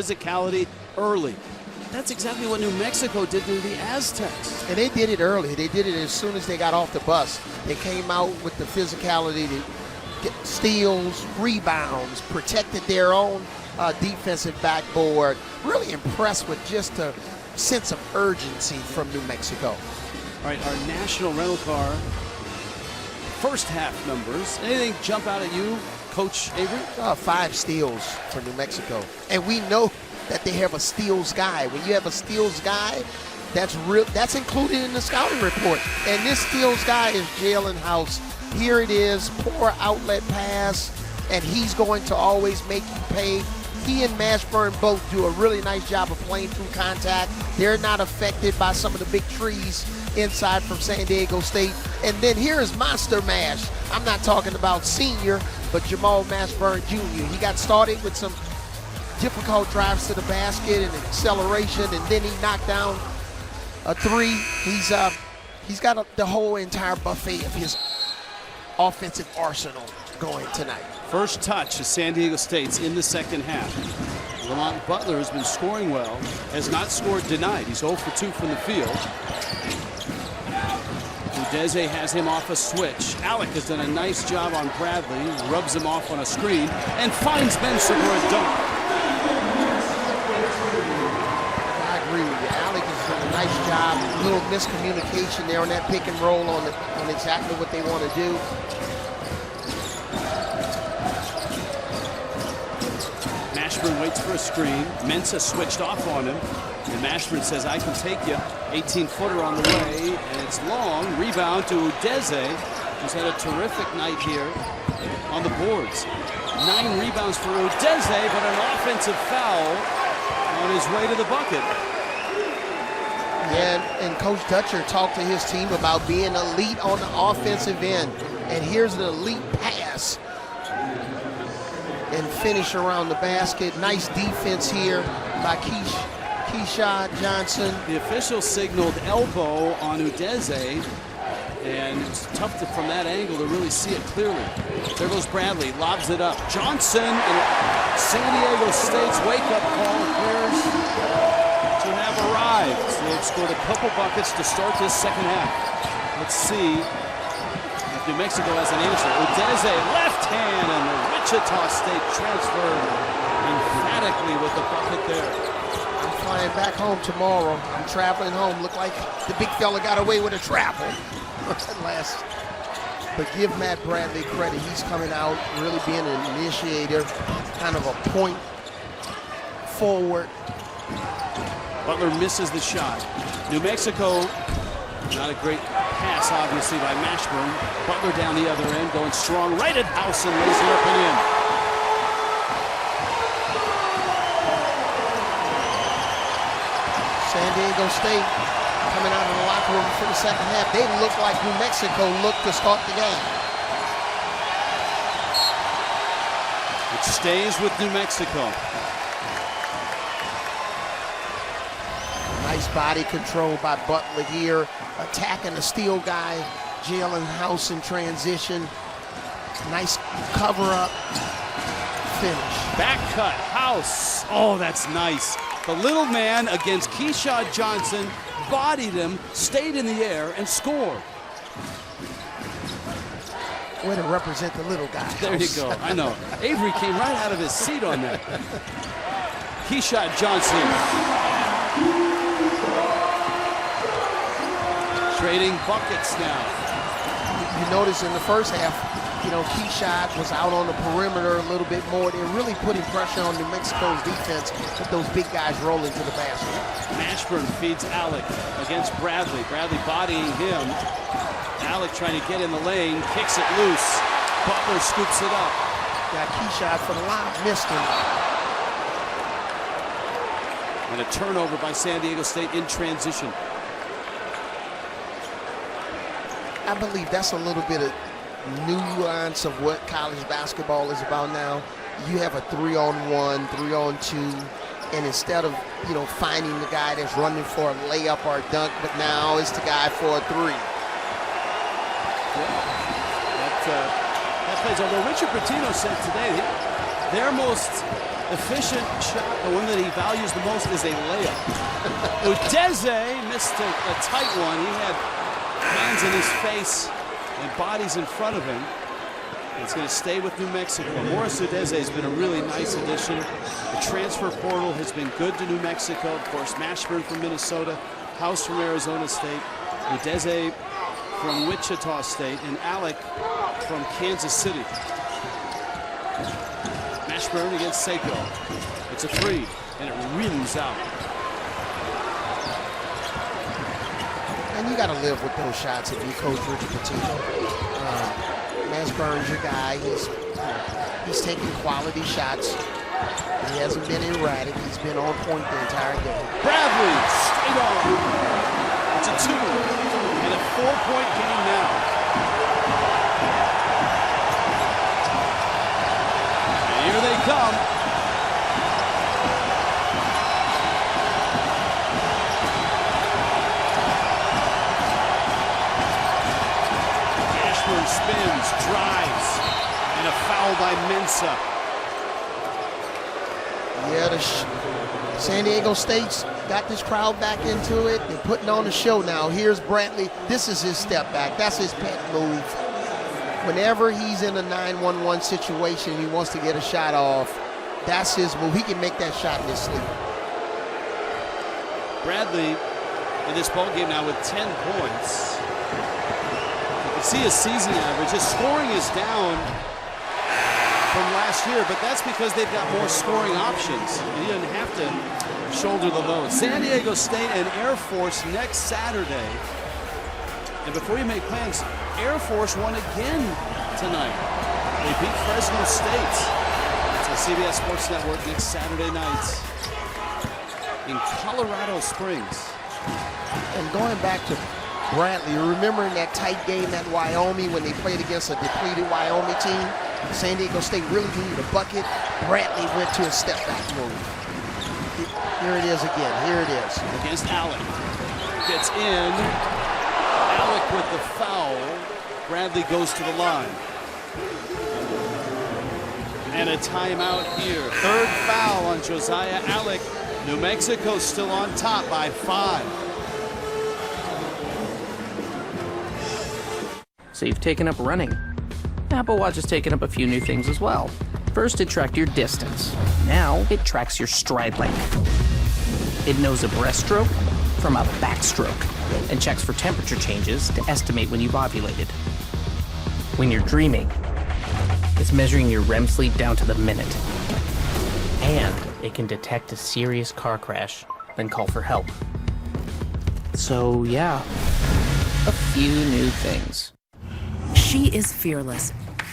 physicality early. That's exactly what New Mexico did to the Aztecs. And they did it early. They did it as soon as they got off the bus. They came out with the physicality, to get steals, rebounds, protected their own defensive backboard. Really impressed with just a sense of urgency from New Mexico. All right, our national rental car first half numbers. Anything jump out at you, Coach Avery? 5 steals for New Mexico. And we know that they have a steals guy. When you have a steals guy, that's included in the scouting report. And this steals guy is Jaelen House. Here it is, poor outlet pass, and he's going to always make you pay. He and Mashburn both do a really nice job of playing through contact. They're not affected by some of the big trees inside from San Diego State. And then here is Monster Mash. I'm not talking about senior, but Jamal Mashburn Jr. He got started with some difficult drives to the basket and acceleration, and then he knocked down a 3. He's got the whole entire buffet of his offensive arsenal going tonight. First touch is San Diego State's in the second half. Lamont Butler has been scoring well, has not scored denied. He's 0 for 2 from the field. Udeze has him off a switch. Alec has done a nice job on Bradley, rubs him off on a screen, and finds Mensah for a dunk. I agree with you. Alec has done a nice job. A little miscommunication there on that pick and roll on exactly what they want to do. Mashburn waits for a screen. Mensah switched off on him. And Mashburn says, I can take you. 18-footer on the way, and it's long. Rebound to Udeze, who's had a terrific night here on the boards. 9 rebounds for Udeze, but an offensive foul on his way to the bucket. Yeah, and Coach Dutcher talked to his team about being elite on the offensive end. And here's an elite pass. And finish around the basket. Nice defense here by Keyshawn Johnson. The official signaled elbow on Udeze, and it's tough from that angle to really see it clearly. There goes Bradley, lobs it up. Johnson, and San Diego State's wake-up call appears to have arrived. They've scored a couple buckets to start this second half. Let's see if New Mexico has an answer. Udeze, left hand, and the Wichita State transferred emphatically with the bucket there. I'm flying back home tomorrow. I'm traveling home. Look like the big fella got away with a travel last. But give Matt Bradley credit. He's coming out, really being an initiator, kind of a point forward. Butler misses the shot. New Mexico, not a great pass, obviously, by Mashburn. Butler down the other end, going strong right at House and lays it up and in. San Diego State coming out of the locker room for the second half. They look like New Mexico looked to start the game. It stays with New Mexico. Nice body control by Butler here. Attacking the steal guy, Jaelen House in transition. Nice cover up. Finish. Back cut, House. Oh, that's nice. The little man against Keyshawn Johnson, bodied him, stayed in the air, and scored. Way to represent the little guy. There you go. I know. Avery came right out of his seat on that. Keyshawn Johnson. Trading buckets now. You notice in the first half, Keyshawn was out on the perimeter a little bit more. They're really putting pressure on New Mexico's defense with those big guys rolling to the basket. Mashburn feeds Alec against Bradley. Bradley bodying him. Alec trying to get in the lane, kicks it loose. Butler scoops it up. Got Keyshawn for the line, missed him. And a turnover by San Diego State in transition. I believe that's a little bit of nuance of what college basketball is about now. You have a 3-on-1, 3-on-2, and instead of, finding the guy that's running for a layup or a dunk, but now it's the guy for a 3. That plays, although Richard Pitino said today their most efficient shot, the one that he values the most, is a layup. Udeze missed a tight one. He had hands in his face and bodies in front of him. It's going to stay with New Mexico. Morris Udeze has been a really nice addition. The transfer portal has been good to New Mexico. Of course, Mashburn from Minnesota, House from Arizona State, Udeze from Wichita State, and Alec from Kansas City. Mashburn against Seiko. It's a three, and it rims out. And you got to live with those shots if you coach Richard Pitino. Mashburn's your guy. He's taking quality shots. He hasn't been erratic. He's been on point the entire game. Bradley, straight on. It's a 2 and a 4-point game now. And here they come. Ashburn spins, drives, and a foul by Mensah. Yeah, San Diego State's got this crowd back into it. They're putting on the show now. Here's Brantley. This is his step back. That's his pet move. Whenever he's in a 9-1-1 situation, he wants to get a shot off. That's his move. He can make that shot in his sleep. Bradley in this ball game now with 10 points. You can see his season average. His scoring is down from last year, but that's because they've got more scoring options. He doesn't have to shoulder the load. San Diego State and Air Force next Saturday. And before you make plans, Air Force won again tonight. They beat Fresno State. It's on CBS Sports Network next Saturday night in Colorado Springs. And going back to Brantley, remembering that tight game at Wyoming when they played against a depleted Wyoming team? San Diego State really needed a bucket. Brantley went to a step-back move. Here it is again. Here it is. Against Alec. Gets in. Alec with the foul. Bradley goes to the line. And a timeout here. Third foul on Josiah Alec. New Mexico still on top by 5. So you've taken up running. Apple Watch has taken up a few new things as well. First, it tracked your distance. Now, it tracks your stride length. It knows a breaststroke from a backstroke and checks for temperature changes to estimate when you've ovulated. When you're dreaming, it's measuring your REM sleep down to the minute. And it can detect a serious car crash, then call for help. So, yeah, a few new things. She is fearless.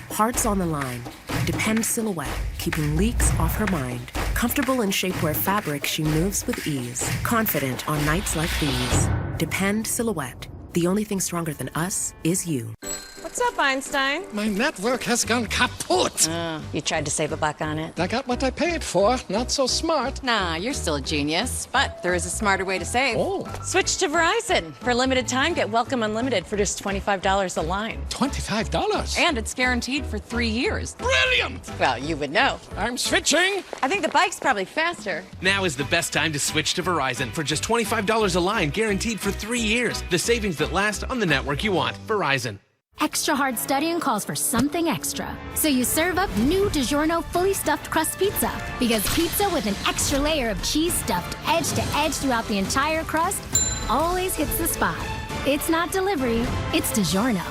Hearts on the line. Depend silhouette, keeping leaks off her mind. Comfortable in shapewear fabric, she moves with ease. Confident on nights like these. Depend silhouette. The only thing stronger than us is you. What's up, Einstein? My network has gone kaput. You tried to save a buck on it? I got what I paid for. Not so smart. Nah, you're still a genius. But there is a smarter way to save. Oh. Switch to Verizon. For a limited time, get Welcome Unlimited for just $25 a line. $25? And it's guaranteed for 3 years. Brilliant! Well, you would know. I'm switching. I think the bike's probably faster. Now is the best time to switch to Verizon for just $25 a line, guaranteed for 3 years. The savings that last on the network you want. Verizon. Extra hard studying calls for something extra. So you serve up new DiGiorno fully stuffed crust pizza. Because pizza with an extra layer of cheese stuffed edge to edge throughout the entire crust always hits the spot. It's not delivery, it's DiGiorno.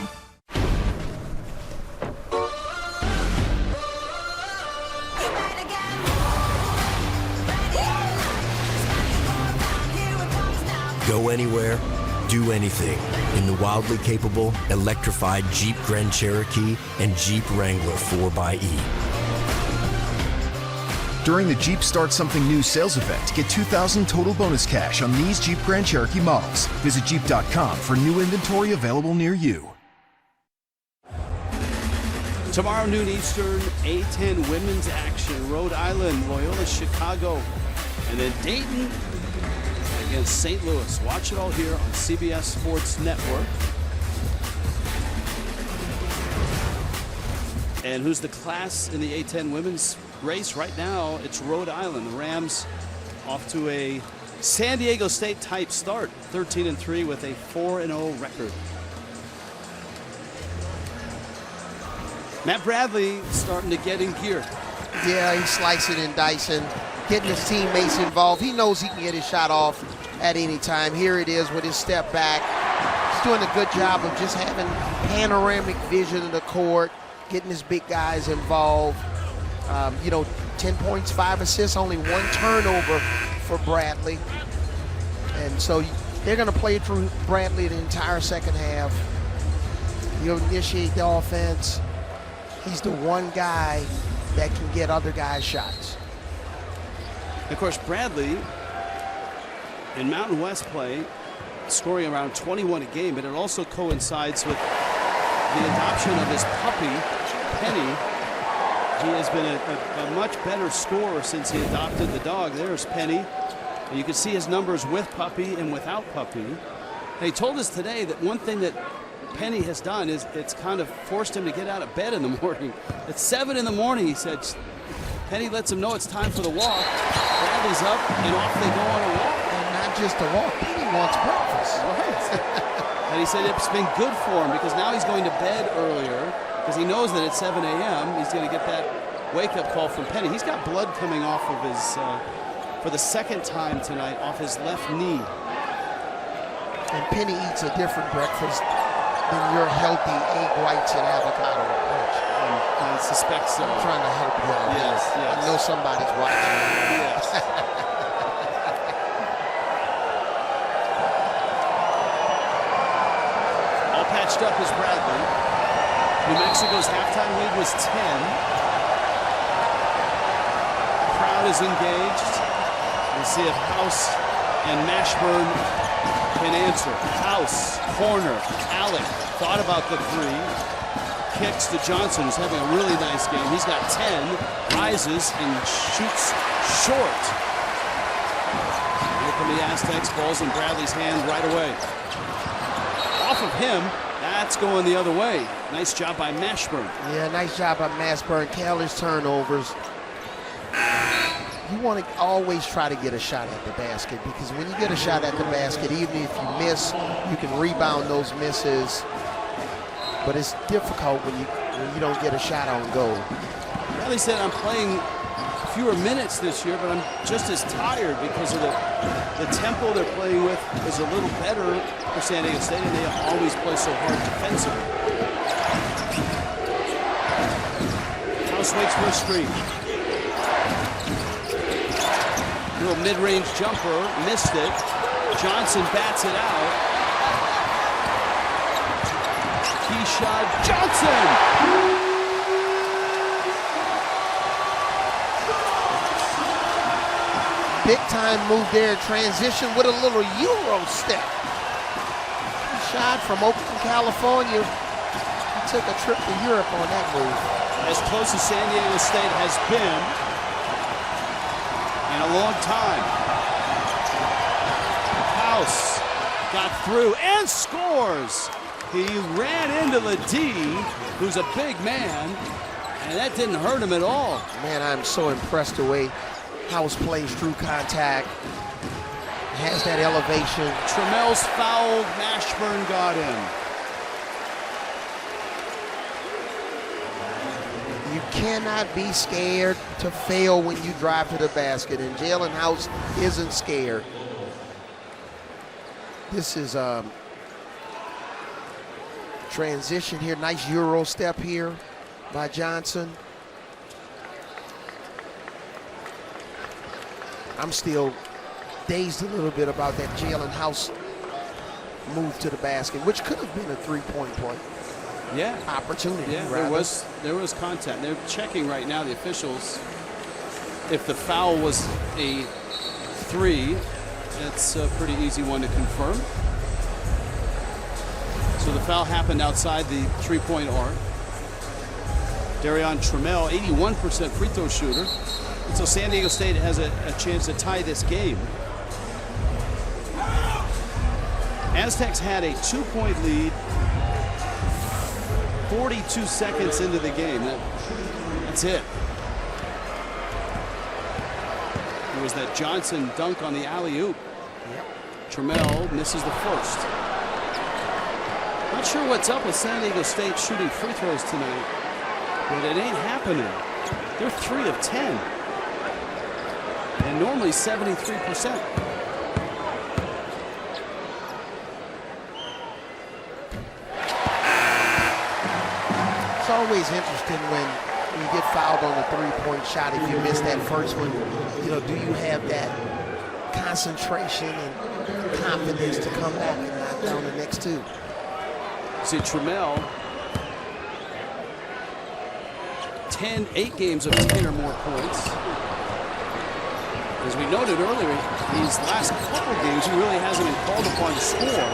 Go anywhere, do anything in the wildly capable, electrified Jeep Grand Cherokee and Jeep Wrangler 4xe. During the Jeep Start Something New sales event, get $2,000 total bonus cash on these Jeep Grand Cherokee models. Visit Jeep.com for new inventory available near you. Tomorrow noon Eastern, A10 women's action. Rhode Island, Loyola, Chicago, and then Dayton against St. Louis. Watch it all here on CBS Sports Network. And who's the class in the A10 women's race right now, it's Rhode Island. The Rams off to a San Diego State type start, 13-3 with a 4-0 record. Matt Bradley starting to get in gear. Yeah, he's slicing and dicing, getting his teammates involved. He knows he can get his shot off at any time. Here it is with his step back. He's doing a good job of just having panoramic vision of the court, getting his big guys involved. 10 points, 5 assists, only 1 turnover for Bradley. And so they're going to play through Bradley the entire second half. He'll initiate the offense. He's the one guy that can get other guys shots. Of course, Bradley in Mountain West play scoring around 21 a game, but it also coincides with the adoption of his puppy, Penny. He has been a much better scorer since he adopted the dog. There's Penny. And you can see his numbers with puppy and without puppy. And he told us today that one thing that Penny has done is it's kind of forced him to get out of bed in the morning. At 7 in the morning, he said, Penny lets him know it's time for the walk. Bradley's up, and off they go on a walk. And not just a walk, Penny wants breakfast. Right. And he said it's been good for him because now he's going to bed earlier because he knows that at 7 a.m. he's going to get that wake-up call from Penny. He's got blood coming off of his, for the second time tonight, off his left knee. And Penny eats a different breakfast than your healthy egg whites and avocado approach. I suspect so. I'm trying to help you out. Yes, yes. I know somebody's watching. Yes. All patched up is Bradley. New Mexico's halftime lead was 10. Crowd is engaged. We'll see if House and Mashburn can answer. House, corner, Alec thought about the 3. Kicks to Johnson, who's having a really nice game. He's got 10, rises and shoots short. Here come the Aztecs, balls in Bradley's hand right away. Off of him, that's going the other way. Nice job by Mashburn. Yeah, nice job by Mashburn. Careless turnovers. You want to always try to get a shot at the basket because when you get a shot at the basket, even if you miss, you can rebound those misses. But it's difficult when you don't get a shot on goal. Bradley said, I'm playing fewer minutes this year, but I'm just as tired because of the tempo they're playing with is a little better for San Diego State, and they always play so hard defensively. House waits for a screen. Little mid-range jumper, missed it. Johnson bats it out. Key shot, Johnson! Big time move there, transition with a little Euro step. Shot from Oakland, California. He took a trip to Europe on that move. As close as San Diego State has been in a long time. House got through and scores. He ran into the D, who's a big man, and that didn't hurt him at all. Man, I'm so impressed the way House plays through contact, has that elevation. Trammell's fouled, Mashburn got in. You cannot be scared to fail when you drive to the basket, and Jaelen House isn't scared. This is transition here, nice Euro step here by Johnson. I'm still dazed a little bit about that Jaelen House move to the basket, which could have been a three-point play. Yeah. Opportunity. Yeah, rather. there was contact. They're checking right now, the officials, if the foul was a 3. That's a pretty easy one to confirm. So the foul happened outside the 3-point arc. Darion Trammell, 81% free throw shooter. And so San Diego State has a chance to tie this game. Aztecs had a 2-point lead 42 seconds into the game. That's it. It was that Johnson dunk on the alley-oop. Trammell misses the first. Not sure what's up with San Diego State shooting free throws tonight, but it ain't happening. They're 3 of 10. And normally 73%. It's always interesting when you get fouled on a three-point shot. If you miss that first one, you know, do you have that concentration and confidence to come back and knock down the next two? See, Trammell, 8 games of 10 or more points. As we noted earlier, these last couple games, he really hasn't been called upon to score.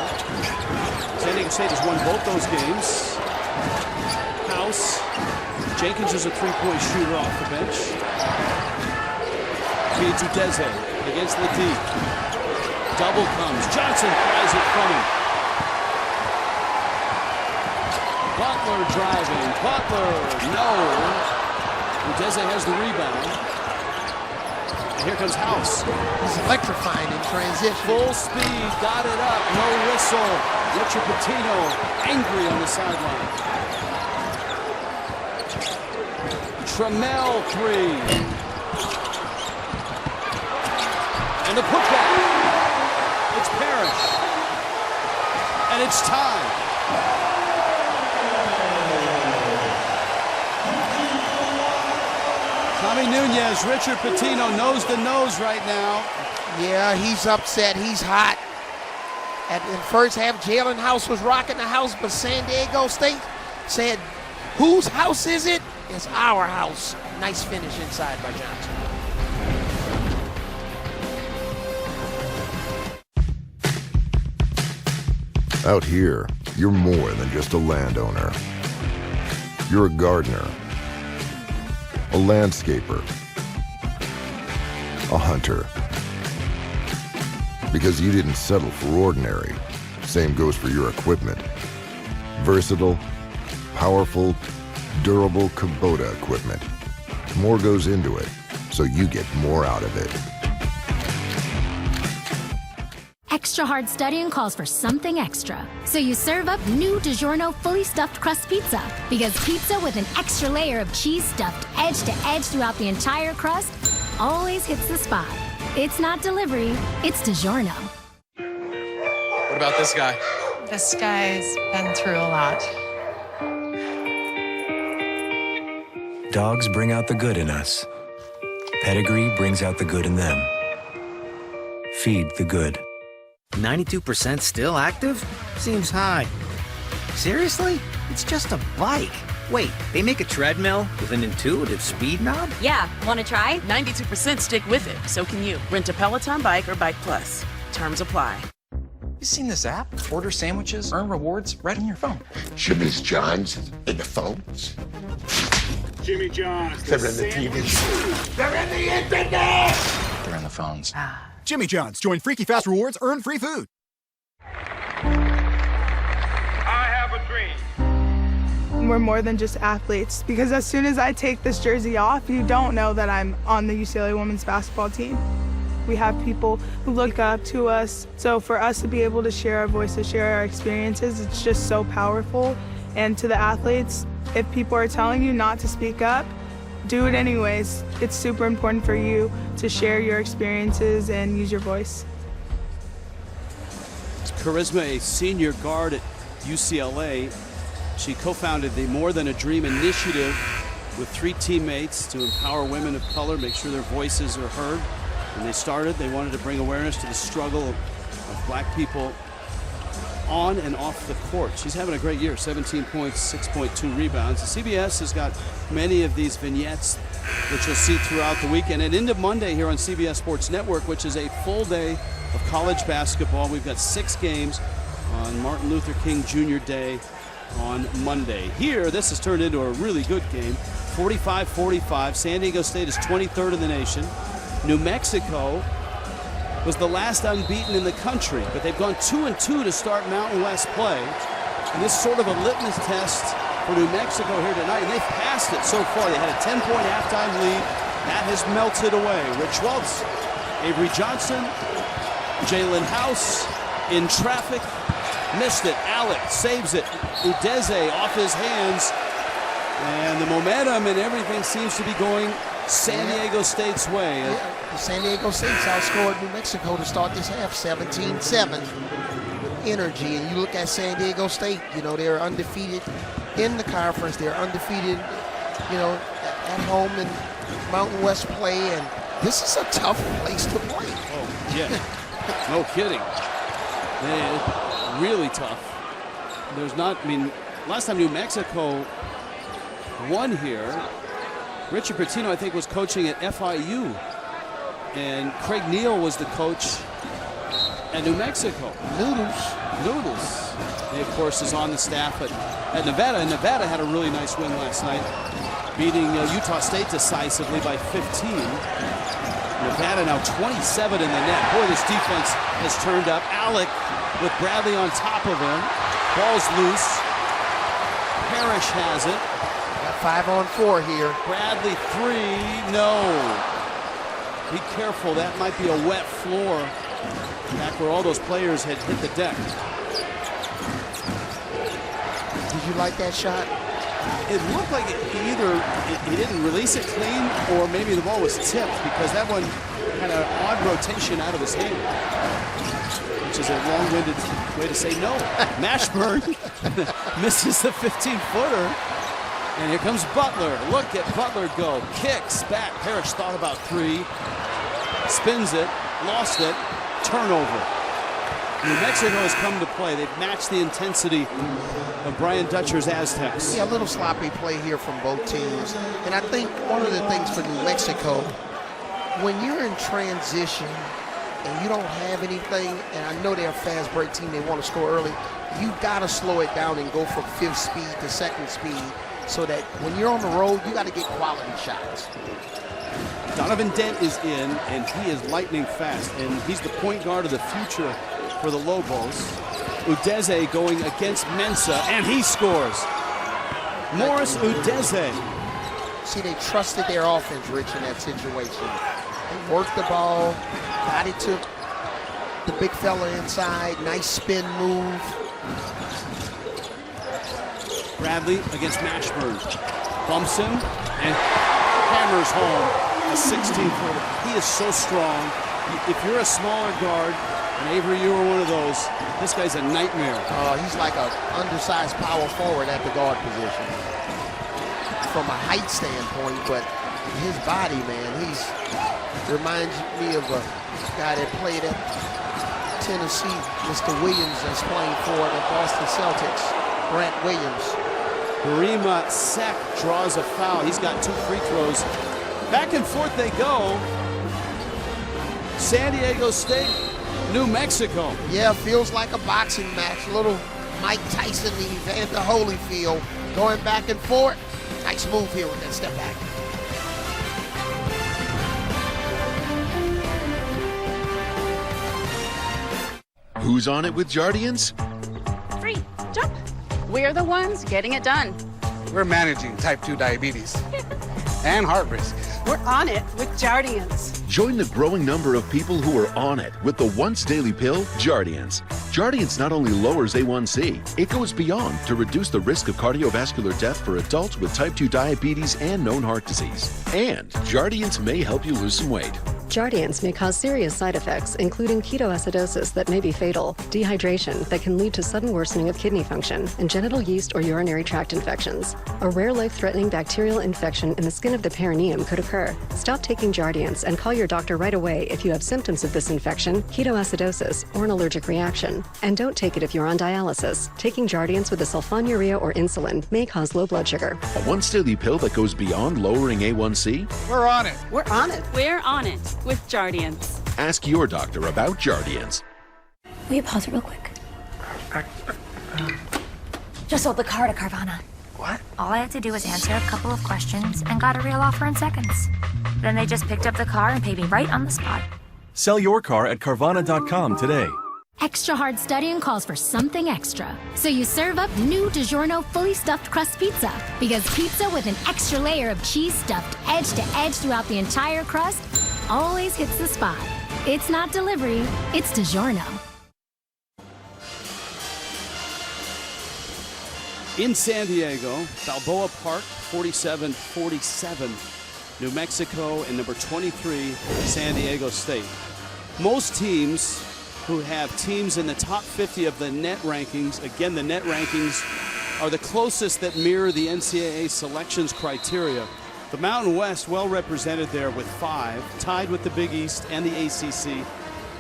San Diego State has won both those games. House. Jenkins is a three-point shooter off the bench. Feeds Udeze against the D. Double comes. Johnson flies it from him. Butler driving. Butler, no. Udeze has the rebound. And here comes House. He's electrifying in transition. Full speed, got it up, no whistle. Richard Pitino angry on the sideline. Trammell 3. And the putback. It's Parrish. And it's time. Tommy Nunez, Richard Pitino nose to nose right now. Yeah, he's upset. He's hot. In the first half, Jaelen House was rocking the house, but San Diego State said, whose house is it? It's our house. Nice finish inside by Johnson. Out here, you're more than just a landowner. You're a gardener, a landscaper, a hunter. Because you didn't settle for ordinary. Same goes for your equipment. Versatile, powerful, durable Kubota equipment. More goes into it, so you get more out of it. Extra hard studying calls for something extra. So you serve up new DiGiorno fully stuffed crust pizza. Because pizza with an extra layer of cheese stuffed edge to edge throughout the entire crust always hits the spot. It's not delivery, it's DiGiorno. What about this guy? This guy's been through a lot. Dogs bring out the good in us. Pedigree brings out the good in them. Feed the good. 92% still active? Seems high. Seriously? It's just a bike. Wait, they make a treadmill with an intuitive speed knob? Yeah, want to try? 92% stick with it. So can you. Rent a Peloton bike or Bike Plus. Terms apply. You seen this app? Order sandwiches, earn rewards right on your phone. Jimmy's John's in the phones. Jimmy John's. They're in the TV. They're in the internet. They're in the phones. Jimmy John's. Join Freaky Fast Rewards, earn free food. We're more than just athletes, because as soon as I take this jersey off, you don't know that I'm on the UCLA women's basketball team. We have people who look up to us, so for us to be able to share our voices, share our experiences, it's just so powerful. And to the athletes, if people are telling you not to speak up, do it anyways. It's super important for you to share your experiences and use your voice. Charisma, a senior guard at UCLA. She co-founded the More Than a Dream initiative with 3 teammates to empower women of color, make sure their voices are heard. When they wanted to bring awareness to the struggle of black people on and off the court. She's having a great year, 17 points, 6.2 rebounds. The CBS has got many of these vignettes that you'll see throughout the weekend. And into Monday here on CBS Sports Network, which is a full day of college basketball. We've got 6 games on Martin Luther King Jr. Day on Monday. Here, this has turned into a really good game. 45-45. San Diego State is 23rd in the nation. New Mexico was the last unbeaten in the country, but they've gone 2-2 to start Mountain West play. And this is sort of a litmus test for New Mexico here tonight, and they've passed it so far. They had a 10-point halftime lead. That has melted away. Rich Welts Avery Johnson, Jaelen House in traffic, missed it. Alec saves it. Udeze off his hands. And the momentum and everything seems to be going San Diego State's way. Yeah, San Diego State's outscored New Mexico to start this half, 17-7 with energy. And you look at San Diego State, you know, they're undefeated in the conference. They're undefeated, you know, at home in Mountain West play. And this is a tough place to play. Oh, yeah. No kidding. Man, really tough. There's not, I mean, last time New Mexico won here, Richard Pitino, I think, was coaching at FIU. And Craig Neal was the coach at New Mexico. Noodles. He, of course, is on the staff at Nevada. And Nevada had a really nice win last night, beating Utah State decisively by 15. Nevada now 27 in the net. Boy, this defense has turned up. Alec with Bradley on top of him. Ball's loose. Parrish has it. Got 5-on-4 here. Bradley 3, no. Be careful, that might be a wet floor back where all those players had hit the deck. Did you like that shot? It looked like he didn't release it clean, or maybe the ball was tipped, because that one had an odd rotation out of his hand, which is a long-winded way to say no. Mashburn misses the 15-footer. And here comes Butler. Look at Butler go. Kicks back. Parrish thought about 3. Spins it. Lost it. Turnover. New Mexico has come to play. They've matched the intensity of Brian Dutcher's Aztecs. Yeah, a little sloppy play here from both teams. And I think one of the things for New Mexico, when you're in transition and you don't have anything, and I know they're a fast break team, they want to score early, you got to slow it down and go from 5th speed to 2nd speed, so that when you're on the road, you got to get quality shots. Donovan Dent is in, and he is lightning fast, and he's the point guard of the future for the Lobos. Udeze going against Mensah, and he scores. Morris Udeze. See, they trusted their offense, Rich, in that situation. They worked the ball, got it to the big fella inside, nice spin move. Bradley against Mashburn. Bumps him and hammers home a 16-footer. He is so strong. If you're a smaller guard, and Avery, you were one of those, this guy's a nightmare. He's like an undersized power forward at the guard position. From a height standpoint, but his body, man, reminds me of a guy that played at Tennessee, Mr. Williams, that's playing for the Boston Celtics, Grant Williams. Barima Sek draws a foul. He's got 2 free throws. Back and forth they go. San Diego State, New Mexico. Yeah, feels like a boxing match. Little Mike Tyson, Evander Holyfield going back and forth. Nice move here with that step back. Who's on it with Jardians? Free. Jump. We're the ones getting it done. We're managing type 2 diabetes and heart risk. We're on it with Jardians. Join the growing number of people who are on it with the once daily pill, Jardians. Jardians not only lowers A1C, it goes beyond to reduce the risk of cardiovascular death for adults with type 2 diabetes and known heart disease. And Jardians may help you lose some weight. Jardians may cause serious side effects, including ketoacidosis that may be fatal, dehydration that can lead to sudden worsening of kidney function, and genital yeast or urinary tract infections. A rare life-threatening bacterial infection in the skin of the perineum could occur. Stop taking Jardians and call your doctor right away if you have symptoms of this infection, ketoacidosis, or an allergic reaction. And don't take it if you're on dialysis. Taking Jardians with a sulfonylurea or insulin may cause low blood sugar. A once daily pill that goes beyond lowering A1C? We're on it. We're on it. We're on it with Jardians. Ask your doctor about Jardians. Will you pause it real quick? Just sold the car to Carvana. What? All I had to do was answer a couple of questions and got a real offer in seconds. Then they just picked up the car and paid me right on the spot. Sell your car at Carvana.com today. Extra hard studying calls for something extra. So you serve up new DiGiorno fully stuffed crust pizza. Because pizza with an extra layer of cheese stuffed edge to edge throughout the entire crust always hits the spot. It's not delivery, it's DiGiorno. In San Diego, Balboa Park, 47-47. New Mexico and number 23, San Diego State. Most teams who have teams in the top 50 of the net rankings, again, the net rankings are the closest that mirror the NCAA selections criteria. The Mountain West well represented there with 5, tied with the Big East and the ACC.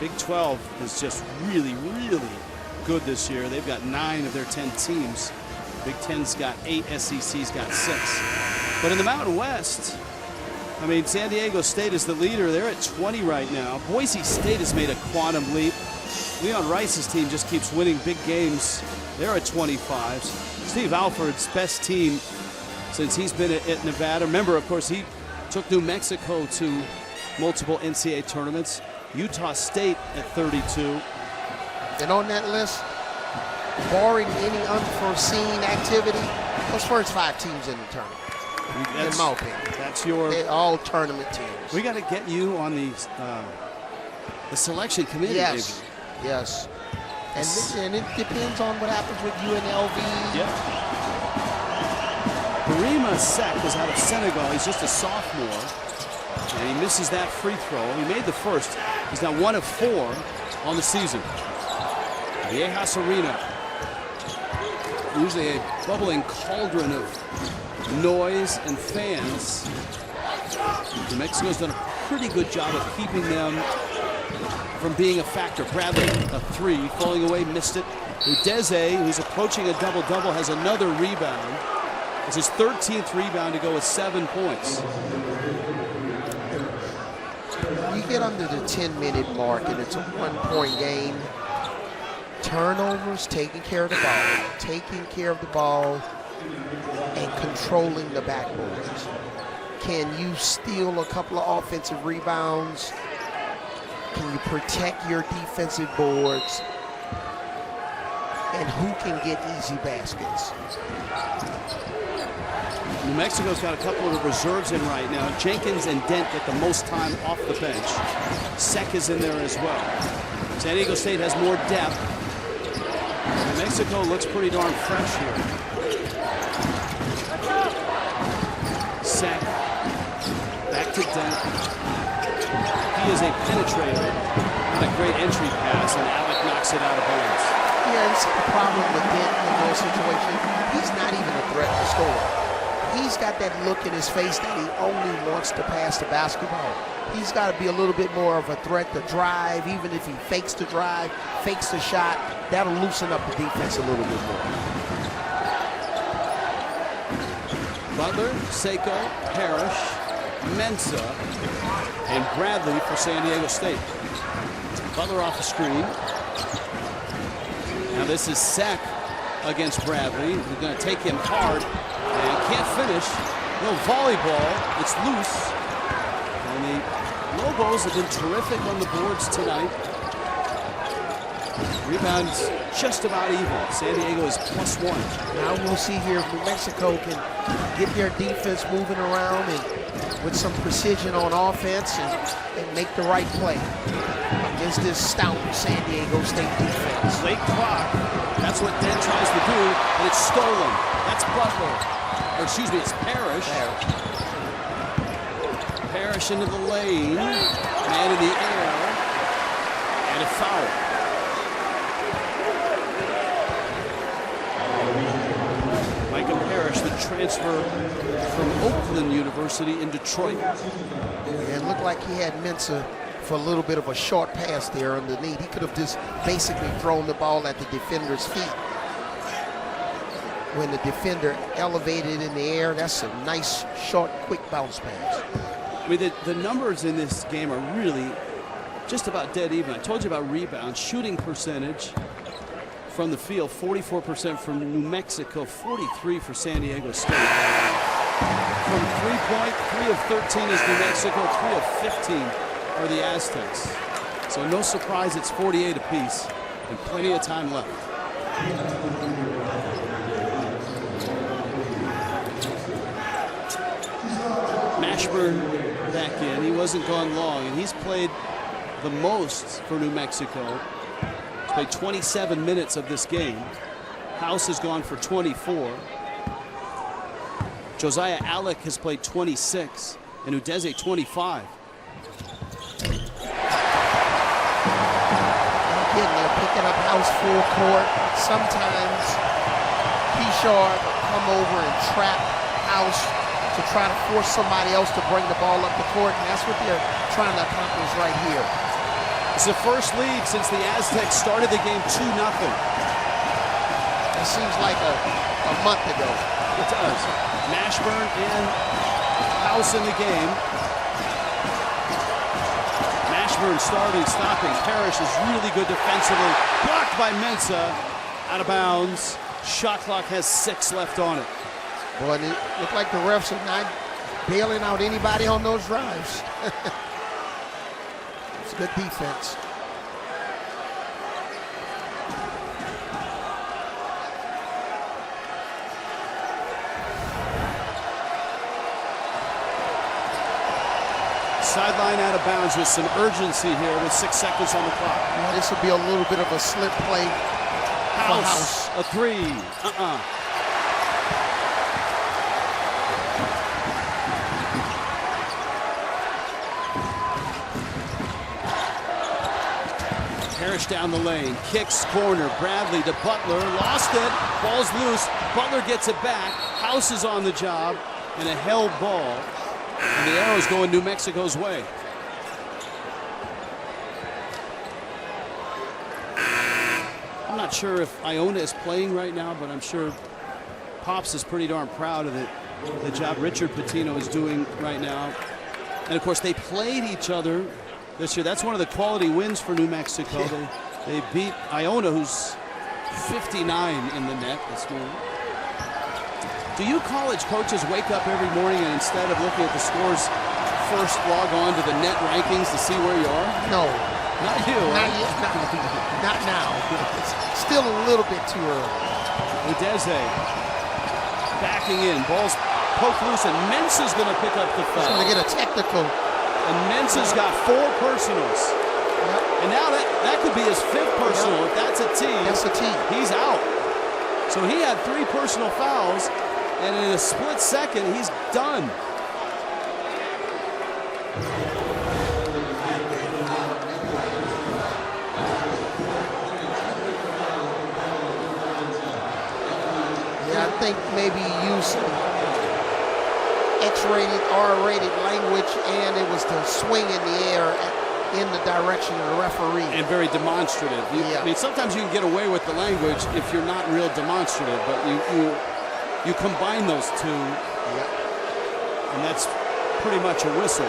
Big 12 is just really, really good this year. They've got 9 of their 10 teams. Big 10's got 8, SEC's got 6. But in the Mountain West, I mean, San Diego State is the leader. They're at 20 right now. Boise State has made a quantum leap. Leon Rice's team just keeps winning big games. They're at 25. Steve Alford's best team since he's been at Nevada. Remember, of course, he took New Mexico to multiple NCAA tournaments. Utah State at 32. And on that list, barring any unforeseen activity, those first 5 teams in the tournament. In my opinion, they're all tournament teams. We got to get you on the selection committee. Yes, yes. And it depends on what happens with UNLV. Yep. Barima Seck is out of Senegal. He's just a sophomore, and he misses that free throw. He made the first. He's now 1 of 4 on the season. Viejas Arena, usually a bubbling cauldron of noise and fans. New Mexico's done a pretty good job of keeping them from being a factor. Bradley, a 3, falling away, missed it. Udeze, who's approaching a double-double, has another rebound. It's his 13th rebound to go with 7 points. You get under the 10-minute mark and it's a 1-point game. Turnovers, taking care of the ball, and controlling the backboards. Can you steal a couple of offensive rebounds? Can you protect your defensive boards? And who can get easy baskets? New Mexico's got a couple of reserves in right now. Jenkins and Dent get the most time off the bench. Seck is in there as well. San Diego State has more depth. New Mexico looks pretty darn fresh here. Seck, back to Dent. He is a penetrator. Not a great entry pass, and Alec knocks it out of bounds. Yeah, you see the problem with Dent in those situations. He's not even a threat to score. He's got that look in his face that he only wants to pass the basketball. He's got to be a little bit more of a threat to drive, even if he fakes the drive, fakes the shot. That'll loosen up the defense a little bit more. Butler, Seiko, Parrish, Mensah, and Bradley for San Diego State. Butler off the screen. Now this is Seck against Bradley. He's going to take him hard and can't finish. No volleyball. It's loose. And the Lobos have been terrific on the boards tonight. Rebounds just about even. San Diego is +1. Now we'll see here if New Mexico can get their defense moving around and with some precision on offense and make the right play against this stout San Diego State defense. Late clock. That's what Dent tries to do, but it's stolen. That's Butler. Or excuse me, it's Parrish. Parrish into the lane. Man in the air. And a foul. Micah Parrish, the transfer from Oakland University in Detroit. It looked like he had Mensah for a little bit of a short pass there underneath. He could have just basically thrown the ball at the defender's feet. When the defender elevated in the air, that's a nice, short, quick bounce pass. I mean, the numbers in this game are really just about dead even. I told you about rebounds, shooting percentage from the field, 44% from New Mexico, 43 for San Diego State. From three-point, 3 of 13 is New Mexico, 3 of 15 are the Aztecs. So no surprise it's 48 apiece and plenty of time left. Mashburn back in. He wasn't gone long, and he's played the most for New Mexico. He's played 27 minutes of this game. House has gone for 24. Josiah Alec has played 26, and Udeze 25. Again, they're picking up House full court. Sometimes Keshard come over and trap House to try to force somebody else to bring the ball up the court, and that's what they're trying to accomplish right here. It's the first lead since the Aztecs started the game 2-0. It seems like a month ago. It does. Mashburn and House in the game. Mashburn stopping. Parrish is really good defensively. Blocked by Mensah. Out of bounds. Shot clock has 6 left on it. Boy, it looked like the refs are not bailing out anybody on those drives. It's good defense. Sideline out of bounds with some urgency here with 6 seconds on the clock. Yeah, this will be a little bit of a slip play. House, a 3. Parrish down the lane, kicks corner, Bradley to Butler, lost it, ball's loose, Butler gets it back, House is on the job, and a held ball, and the arrow's going New Mexico's way. I'm not sure if Iona is playing right now, but I'm sure Pops is pretty darn proud of the job Richard Pitino is doing right now. And of course, they played each other this year. That's one of the quality wins for New Mexico. They beat Iona, who's 59 in the net this morning. Do you college coaches wake up every morning and instead of looking at the scores, first log on to the net rankings to see where you are? No. Not you. Not yet. Not now. It's still a little bit too early. Udeze backing in. Ball's poked loose, and Mensah's going to pick up the foul. He's going to get a technical. And Mensah's got 4 personals. Yep. And now that could be his 5th personal. If that's a team, that's a team. He's out. So he had 3 personal fouls, and in a split second, he's done. Yeah, I think maybe use X-rated, R-rated language, and it was the swing in the air in the direction of the referee. And very demonstrative. I mean, sometimes you can get away with the language if you're not real demonstrative, but you combine those two, and that's pretty much a whistle.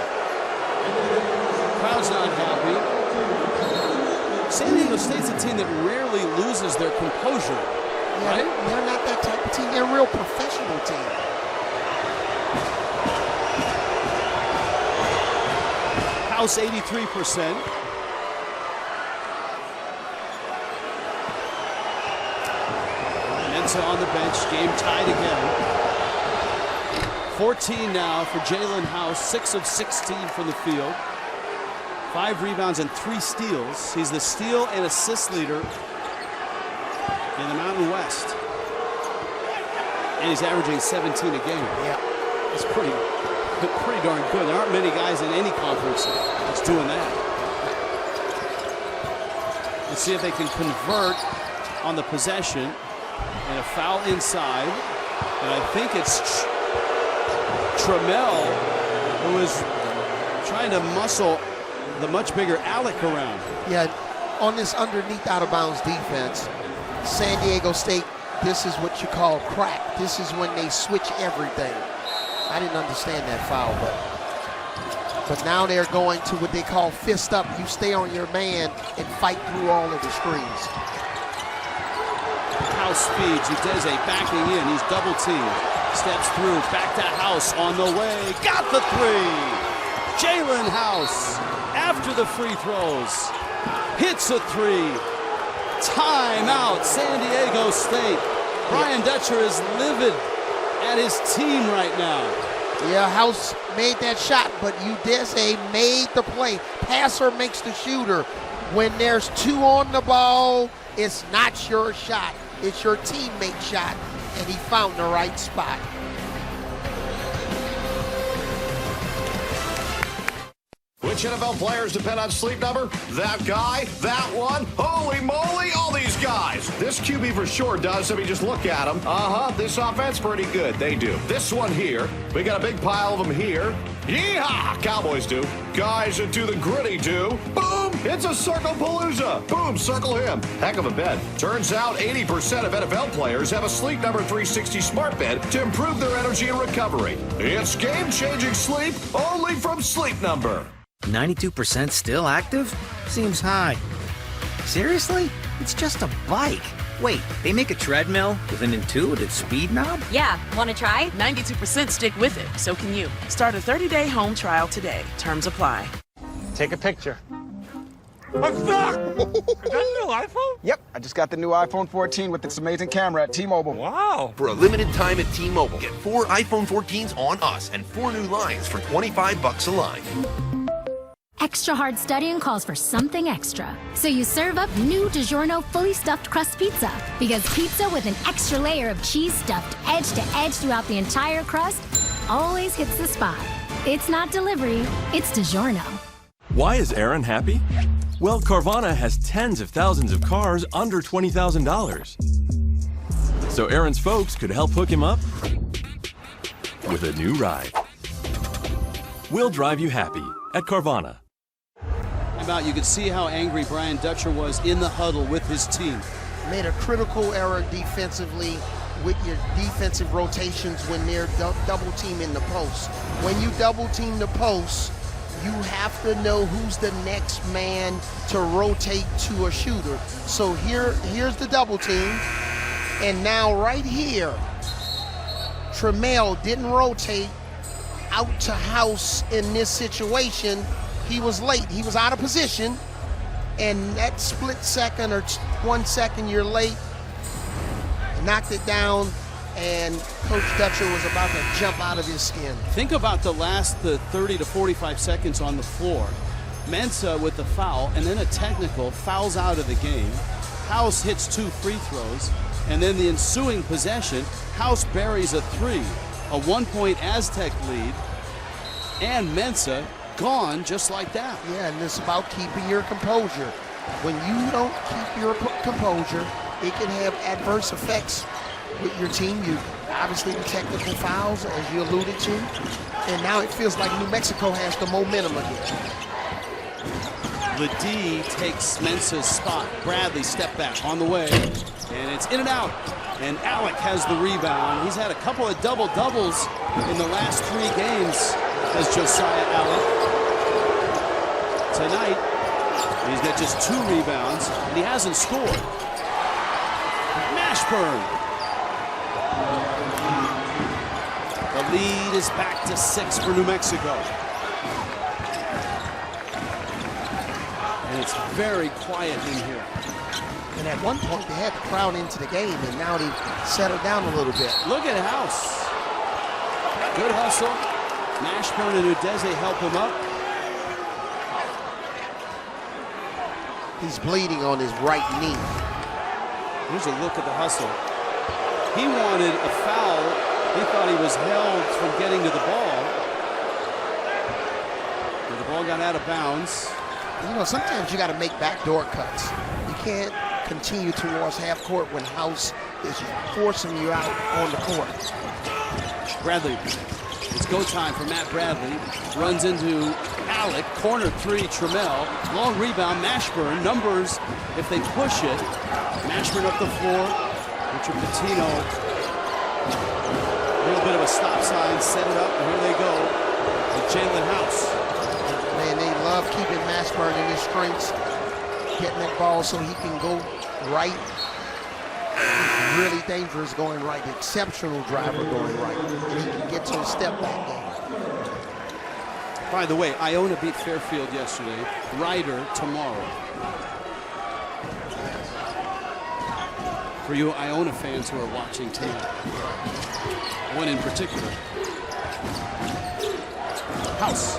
Crowd's not happy. San Diego State's a team that rarely loses their composure, right? They're not that type of team. They're a real professional team. House 83%. Mensah on the bench, game tied again. 14 now for Jaelen House, 6 of 16 from the field. 5 rebounds and 3 steals. He's the steal and assist leader in the Mountain West. And he's averaging 17 a game. Yeah. That's pretty darn good. There aren't many guys in any conference that's doing that. Let's see if they can convert on the possession. And a foul inside. And I think it's Trammell who is trying to muscle the much bigger Alec around. Yeah, on this underneath out-of-bounds defense, San Diego State, this is what you call crack. This is when they switch everything. I didn't understand that foul, but now they're going to what they call fist up. You stay on your man and fight through all of the screens. House feeds, Udeze backing in, he's double teamed. Steps through, back to House on the way, got the 3! Jaelen House, after the free throws, hits a 3. Timeout, San Diego State. Brian Dutcher is livid at his team right now. Yeah, House made that shot, but Udeze made the play. Passer makes the shooter. When there's 2 on the ball, it's not your shot. It's your teammate's shot, and he found the right spot. Which NFL players depend on sleep number? That guy? That one? Holy moly, all these guys! This QB for sure does, I mean, just look at him. This offense pretty good, they do. This one here, we got a big pile of them here. Yeehaw! Cowboys do. Guys that do the gritty do. Boom! It's a circle palooza. Boom! Circle him. Heck of a bed. Turns out 80% of NFL players have a Sleep Number 360 smart bed to improve their energy and recovery. It's game-changing sleep only from Sleep Number. 92% still active? Seems high. Seriously? It's just a bike. Wait, they make a treadmill with an intuitive speed knob? Yeah, want to try? 92% stick with it, so can you. Start a 30-day home trial today. Terms apply. Take a picture. I'm stuck! Is that a new iPhone? Yep, I just got the new iPhone 14 with its amazing camera at T-Mobile. Wow. For a limited time at T-Mobile, get 4 iPhone 14s on us and 4 new lines for $25 a line. Extra hard studying calls for something extra. So you serve up new DiGiorno fully stuffed crust pizza. Because pizza with an extra layer of cheese stuffed edge to edge throughout the entire crust always hits the spot. It's not delivery, it's DiGiorno. Why is Aaron happy? Well, Carvana has tens of thousands of cars under $20,000. So Aaron's folks could help hook him up with a new ride. We'll drive you happy at Carvana. You could see how angry Brian Dutcher was in the huddle with his team. Made a critical error defensively with your defensive rotations when they're double teaming the post. When you double team the post, you have to know who's the next man to rotate to a shooter. So here's the double team, and now right here, Trammell didn't rotate out to House in this situation. He was late. He was out of position. And that split second or 1 second you're late, knocked it down, and Coach Dutcher was about to jump out of his skin. Think about the 30 to 45 seconds on the floor. Mensah with the foul, and then a technical, fouls out of the game. House hits 2 free throws, and then the ensuing possession, House buries a 3. A 1-point Aztec lead, and Mensah gone just like that. Yeah, and it's about keeping your composure. When you don't keep your composure, it can have adverse effects with your team. You obviously the technical fouls, as you alluded to, and now it feels like New Mexico has the momentum again. Ledee takes Mensah's spot. Bradley step back on the way, and it's in and out. And Alec has the rebound. He's had a couple of double-doubles in the last 3 games as Josiah Alec. Tonight, he's got just 2 rebounds, and he hasn't scored. Mashburn. The lead is back to 6 for New Mexico. And it's very quiet in here. And at one point, they had the crowd into the game, and now they've settled down a little bit. Look at House. Good hustle. Mashburn and Udeze help him up. He's bleeding on his right knee. Here's a look at the hustle. He wanted a foul. He thought he was held from getting to the ball. But the ball got out of bounds. You know, sometimes you got to make backdoor cuts. You can't continue towards half court when House is forcing you out on the court. Bradley. It's go time for Matt Bradley. Runs into Alec. Corner 3, Trammell. Long rebound, Mashburn. Numbers if they push it. Mashburn up the floor. Richard Pitino. A little bit of a stop sign. Set it up, and here they go with Jaelen House. Man, they love keeping Mashburn in his strengths. Getting that ball so he can go right. He's really dangerous going right. Exceptional driver going right. And he can get to a step back game. By the way, Iona beat Fairfield yesterday. Ryder tomorrow. For you Iona fans who are watching tonight. One in particular. House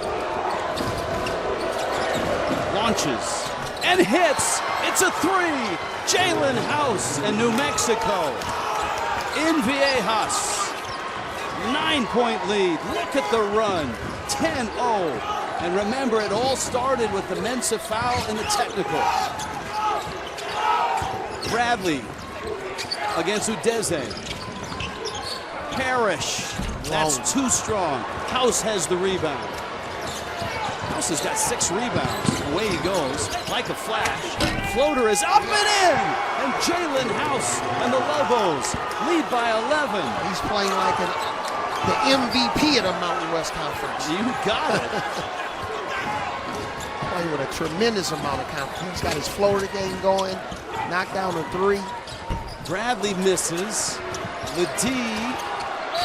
launches and hits. It's a three. Jaelen House in New Mexico. In Viejas. 9-point lead. Look at the run. 10-0. And remember, it all started with the Mensa foul and the technical. Bradley against Udeze. Parrish. That's too strong. House has the rebound. House has got 6 rebounds. Away he goes, like a flash. Floater is up and in! And Jaelen House and the Lobos lead by 11. He's playing like the MVP of the Mountain West Conference. You got it. Playing with a tremendous amount of confidence. He's got his floater game going. Knocked down a 3. Bradley misses. Ledee,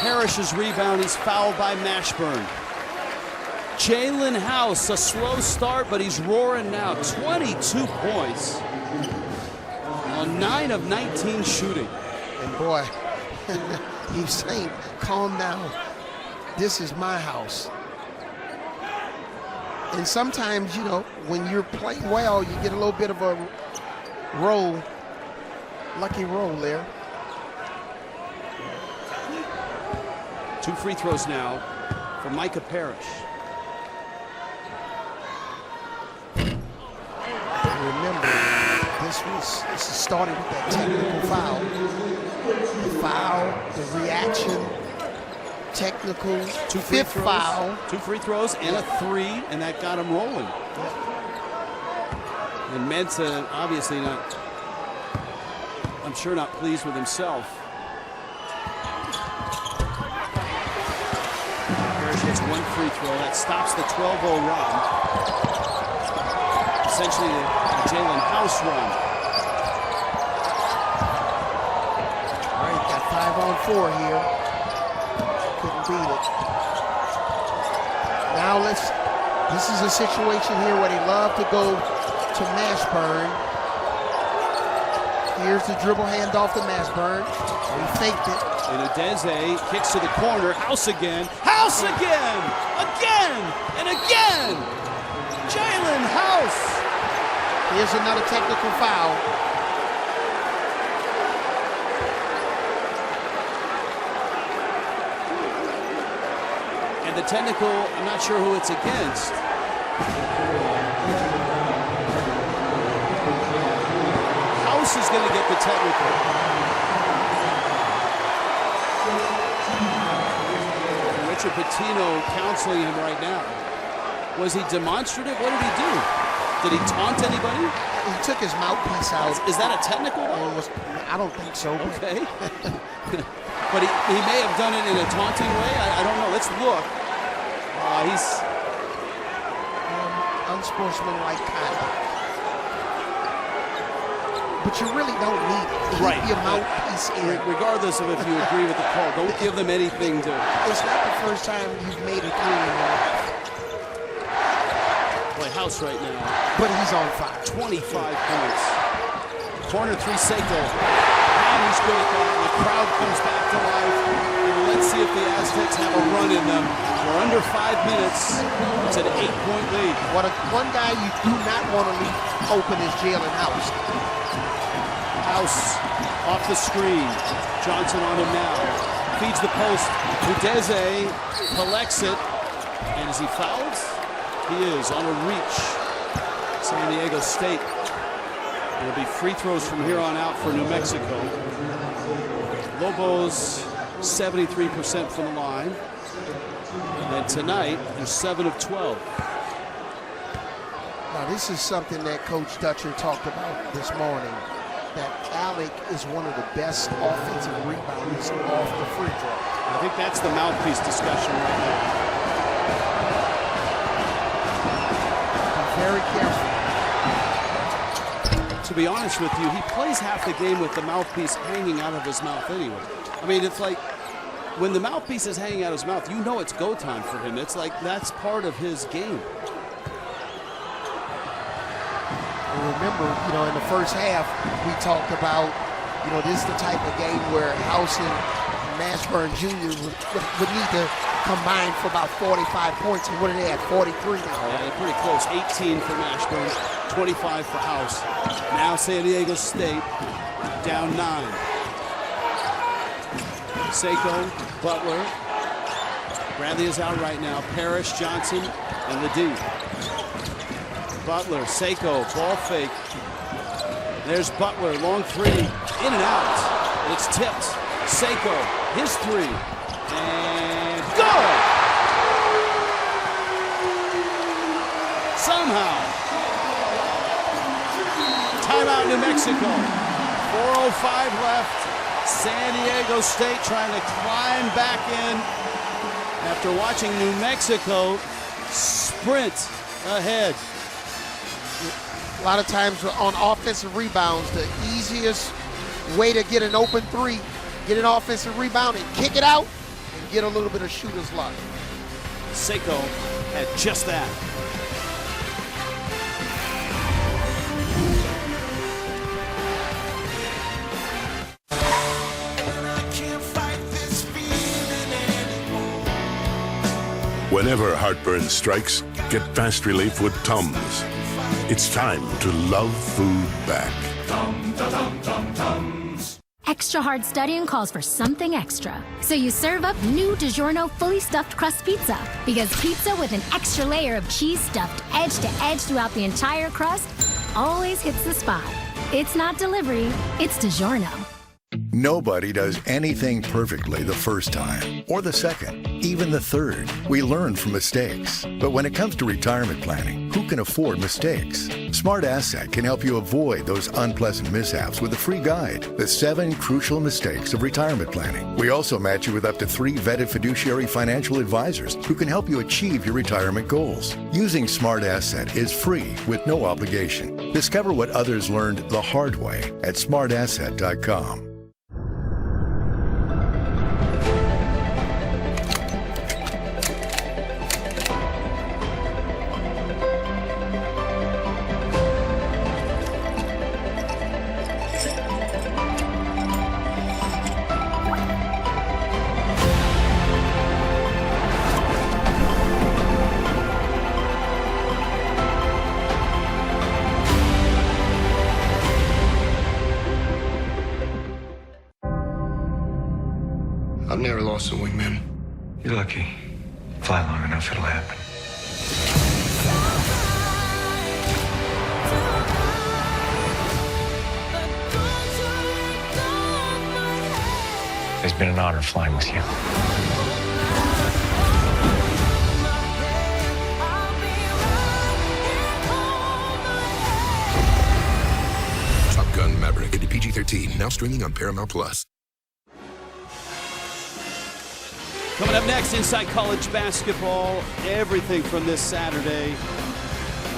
Parrish's rebound. He's fouled by Mashburn. Jaelen House, a slow start, but he's roaring now. 22 points on 9 of 19 shooting. And boy, he's saying, calm down. This is my house. And sometimes, you know, when you're playing well, you get a little bit of a roll, lucky roll there. 2 free throws now for Micah Parrish. Remember, this started with that technical foul. The foul, the reaction, technical, 2 free fifth throws, foul. 2 free throws and a 3, and that got him rolling. And Mensa obviously not, I'm sure not pleased with himself. Parrish hits 1 free throw. That stops the 12-0 run. Essentially a Jaelen House run. All right, got 5 on 4 here. Couldn't beat it. Now this is a situation here where they love to go to Mashburn. Here's the dribble handoff to Mashburn. He faked it. And Udeze kicks to the corner. House again. House again! Again! And again! Jaelen House! Here's another technical foul. And the technical, I'm not sure who it's against. House is going to get the technical. Richard Pitino counseling him right now. Was he demonstrative? What did he do? Did he taunt anybody? He took his mouthpiece out. Is that a technical? I don't think so. Okay. But he may have done it in a taunting way. I don't know. Let's look. He's unsportsmanlike conduct. But you really don't need to keep your mouthpiece in. Regardless of if you agree with the call, don't give them anything to. It's not the first time you've made a clean in your life. Boy, House right now. But he's on fire. 25 points. Corner 3 Seiko. And he's good at that. The crowd comes back to life. And let's see if the Aztecs have a run in them. We're under 5 minutes. It's an 8-point lead. One guy you do not want to leave open is Jaelen House. House off the screen. Johnson on him now. Feeds the post. Udeze collects it. And is he fouled? He is on a reach. San Diego State. There'll be free throws from here on out for New Mexico. Lobos 73% from the line. And tonight, they're 7 of 12. Now this is something that Coach Dutcher talked about this morning. That Alec is one of the best offensive rebounders off the free throw. I think that's the mouthpiece discussion right now. Very careful. To be honest with you, he plays half the game with the mouthpiece hanging out of his mouth anyway. I mean, it's like when the mouthpiece is hanging out of his mouth, you know it's go time for him. It's like that's part of his game. And remember, you know, in the first half, we talked about, you know, this is the type of game where House and Mashburn Jr. would need to combine for about 45 points. And what are they at, 43 now? Yeah, they're pretty close. 18 for Mashburn, 25 for House. Now San Diego State down 9. Seiko, Butler. Bradley is out right now. Parrish, Johnson, and the D. Butler, Seiko, ball fake. There's Butler, long three, in and out. It's tipped. Seiko, his three, and good! Somehow. Timeout, New Mexico. 4:05 left. San Diego State trying to climb back in after watching New Mexico sprint ahead. A lot of times on offensive rebounds, the easiest way to get an open three, get an offensive rebound and kick it out and get a little bit of shooter's luck. Seiko had just that. Whenever heartburn strikes, get fast relief with Tums. It's time to love food back. Tums. Extra hard studying calls for something extra. So you serve up new DiGiorno fully stuffed crust pizza. Because pizza with an extra layer of cheese stuffed edge to edge throughout the entire crust always hits the spot. It's not delivery, it's DiGiorno. Nobody does anything perfectly the first time, or the second, even the third. We learn from mistakes. But when it comes to retirement planning, who can afford mistakes? Smart Asset can help you avoid those unpleasant mishaps with a free guide, The 7 Crucial Mistakes of Retirement Planning. We also match you with up to 3 vetted fiduciary financial advisors who can help you achieve your retirement goals. Using Smart Asset is free with no obligation. Discover what others learned the hard way at smartasset.com. I've never lost a wingman. You're lucky. Fly long enough, it'll happen. It's been an honor flying with you. Top Gun Maverick, rated PG-13, now streaming on Paramount Plus. Coming up next, Inside College Basketball, everything from this Saturday,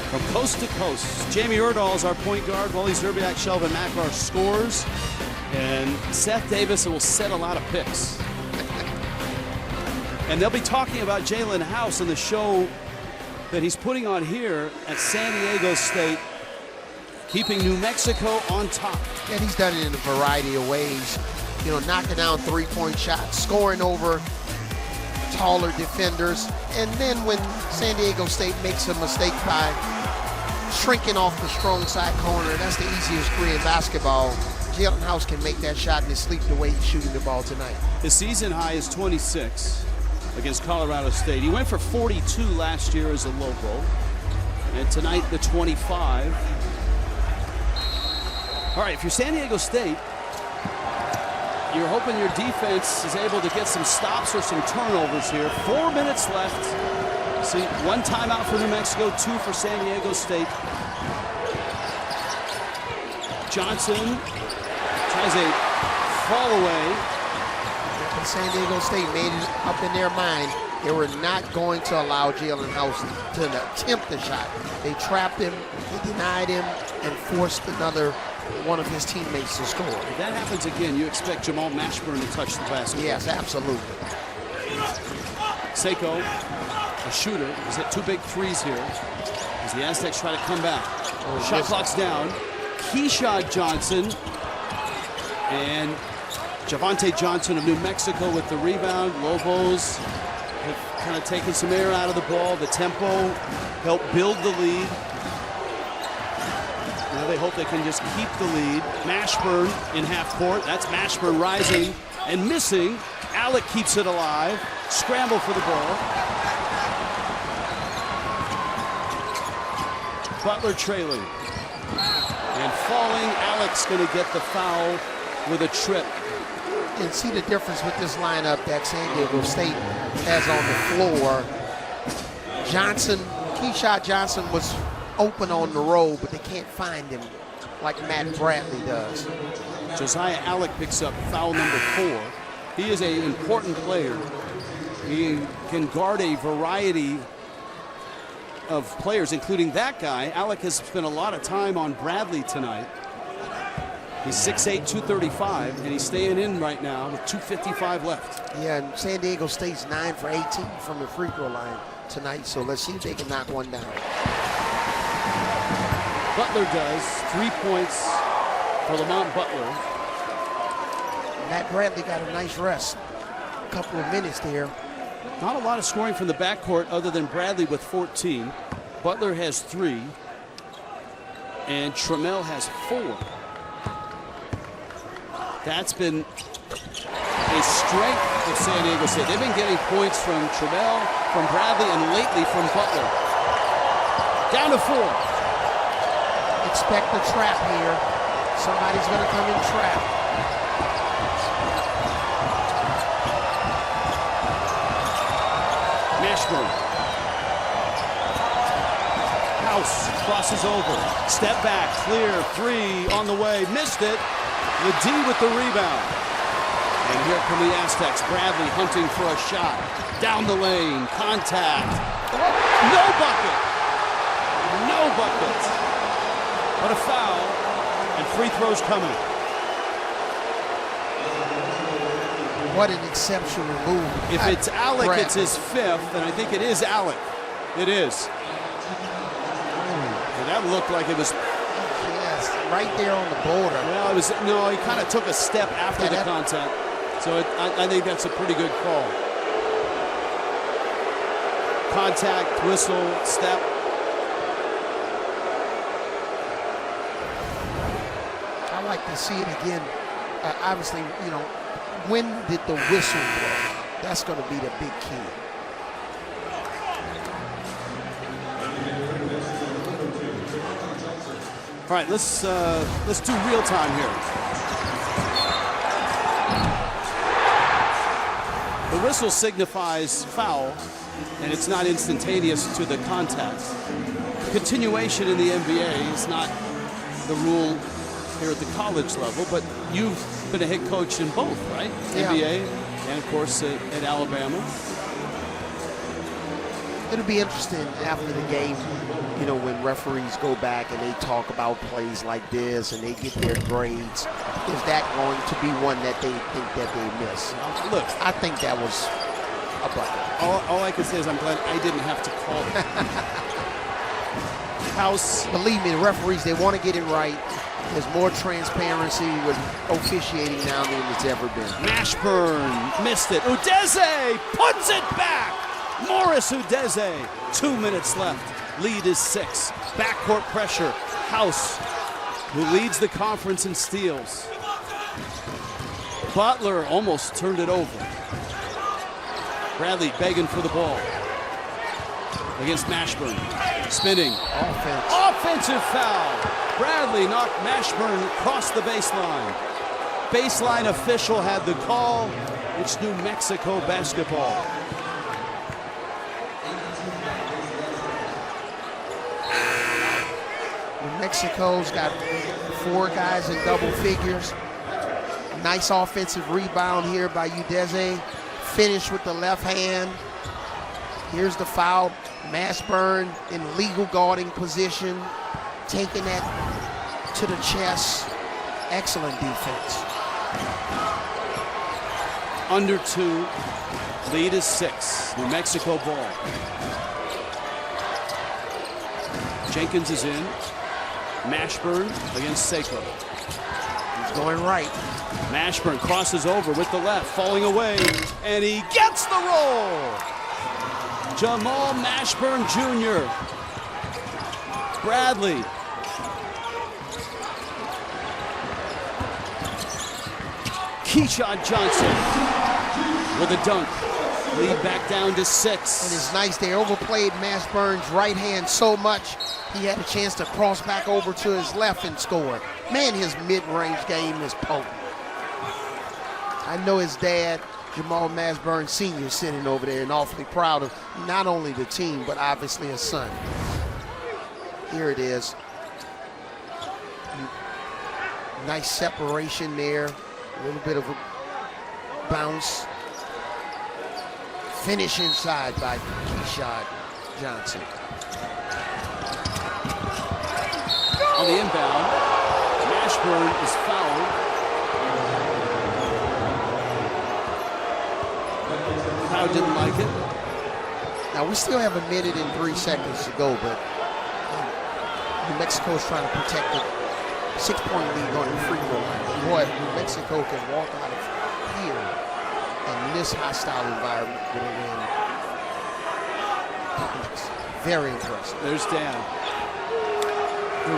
from coast to coast. Jamie Erdahl is our point guard, Wally Zerbiak, Shelvin Mack are scores, and Seth Davis will set a lot of picks. And they'll be talking about Jaelen House in the show that he's putting on here at San Diego State, keeping New Mexico on top. And he's done it in a variety of ways. You know, knocking down three-point shots, scoring over taller defenders, and then when San Diego State makes a mistake by shrinking off the strong side corner, that's the easiest three in basketball. Jaelen House can make that shot in his sleep the way he's shooting the ball tonight. His season high is 26 against Colorado State. He went for 42 last year as a local, and tonight the 25. All right, if you're San Diego State, you're hoping your defense is able to get some stops or some turnovers here. 4 minutes left. See, 1 timeout for New Mexico, 2 for San Diego State. Johnson tries a fall away. And San Diego State made it up in their mind. They were not going to allow Jaelen House to attempt the shot. They trapped him, they denied him, and forced another one of his teammates to score. If that happens again, you expect Jamal Mashburn to touch the basketball. Yes, absolutely. Seiko, a shooter, has hit 2 big threes here as the Aztecs try to come back. Shot clock's down. Keshad Johnson, and Javante Johnson of New Mexico with the rebound. Lobos have kind of taken some air out of the ball. The tempo helped build the lead. Now they hope they can just keep the lead. Mashburn in half court. That's Mashburn rising and missing. Alec keeps it alive. Scramble for the ball. Butler trailing. And falling. Alec's going to get the foul with a trip. And see the difference with this lineup that San Diego State has on the floor. Johnson, Keyshawn Johnson was open on the roll, but they can't find him like Matt Bradley does. Josiah Alec picks up foul number 4. He is an important player. He can guard a variety of players, including that guy. Alec has spent a lot of time on Bradley tonight. He's 6'8", 235, and he's staying in right now with 2:55 left. Yeah, and San Diego State's 9 for 18 from the free throw line tonight, so let's see if they can knock one down. Butler does. 3 points for Lamont Butler. Matt Bradley got a nice rest. A couple of minutes there. Not a lot of scoring from the backcourt other than Bradley with 14. Butler has 3. And Trammell has 4. That's been a strength of San Diego State. They've been getting points from Trammell, from Bradley, and lately from Butler. Down to 4. Expect the trap here. Somebody's going to come in trap. Mashburn. House crosses over. Step back, clear, 3 on the way. Missed it. Ledee with the rebound. And here come the Aztecs. Bradley hunting for a shot. Down the lane, contact. No bucket. No bucket. But a foul, and free throws coming. What an exceptional move. If it's Alec, Bradley. it's his 5th, and I think it is Alec. It is. And that looked like it was. Yes, right there on the border. Well, it was, no, he kind of took a step after the contact. So I think that's a pretty good call. Contact, whistle, step. I like to see it again. Obviously, you know, when did the whistle blow? That's going to be the big key. All right, let's do real time here. The whistle signifies foul, and it's not instantaneous to the contact. Continuation in the NBA is not the rule here at the college level, but you've been a head coach in both, right? Yeah. NBA and, of course, at Alabama. It'll be interesting after the game, you know, when referees go back and they talk about plays like this and they get their grades. Is that going to be one that they think that they miss? Look, I think that was a bucket. All I can say is I'm glad I didn't have to call it. House. Believe me, the referees, they want to get it right. There's more transparency with officiating now than it's ever been. Mashburn missed it. Udeze puts it back. Morris Udeze. 2 minutes left. Lead is 6. Backcourt pressure. House, who leads the conference in steals. Butler almost turned it over. Bradley begging for the ball against Mashburn. Spinning. Offensive foul. Bradley knocked Mashburn across the baseline. Baseline official had the call. It's New Mexico basketball. New Mexico's got 4 guys in double figures. Nice offensive rebound here by Udeze. Finish with the left hand. Here's the foul. Mashburn in legal guarding position. Taking that to the chest. Excellent defense. Under 2. Lead is 6. New Mexico ball. Jenkins is in. Mashburn against Seiko. He's going right. Mashburn crosses over with the left, falling away, and he gets the roll. Jamal Mashburn Jr. Bradley. Keyshawn Johnson with a dunk. Lead back down to 6. And it's nice they overplayed Mashburn's right hand so much he had a chance to cross back over to his left and score. Man, his mid-range game is potent. I know his dad, Jamal Mashburn Sr., sitting over there and awfully proud of not only the team, but obviously his son. Here it is. Nice separation there. A little bit of a bounce. Finish inside by Keyshawn Johnson. On the inbound, Mashburn is fouled. Crowd didn't like it. Now we still have 1 minute and 3 seconds to go, but New Mexico's trying to protect the 6-point lead on the free throw line. Boy, if New Mexico can walk out of here in this hostile environment with a win, it's very impressive. There's Dan.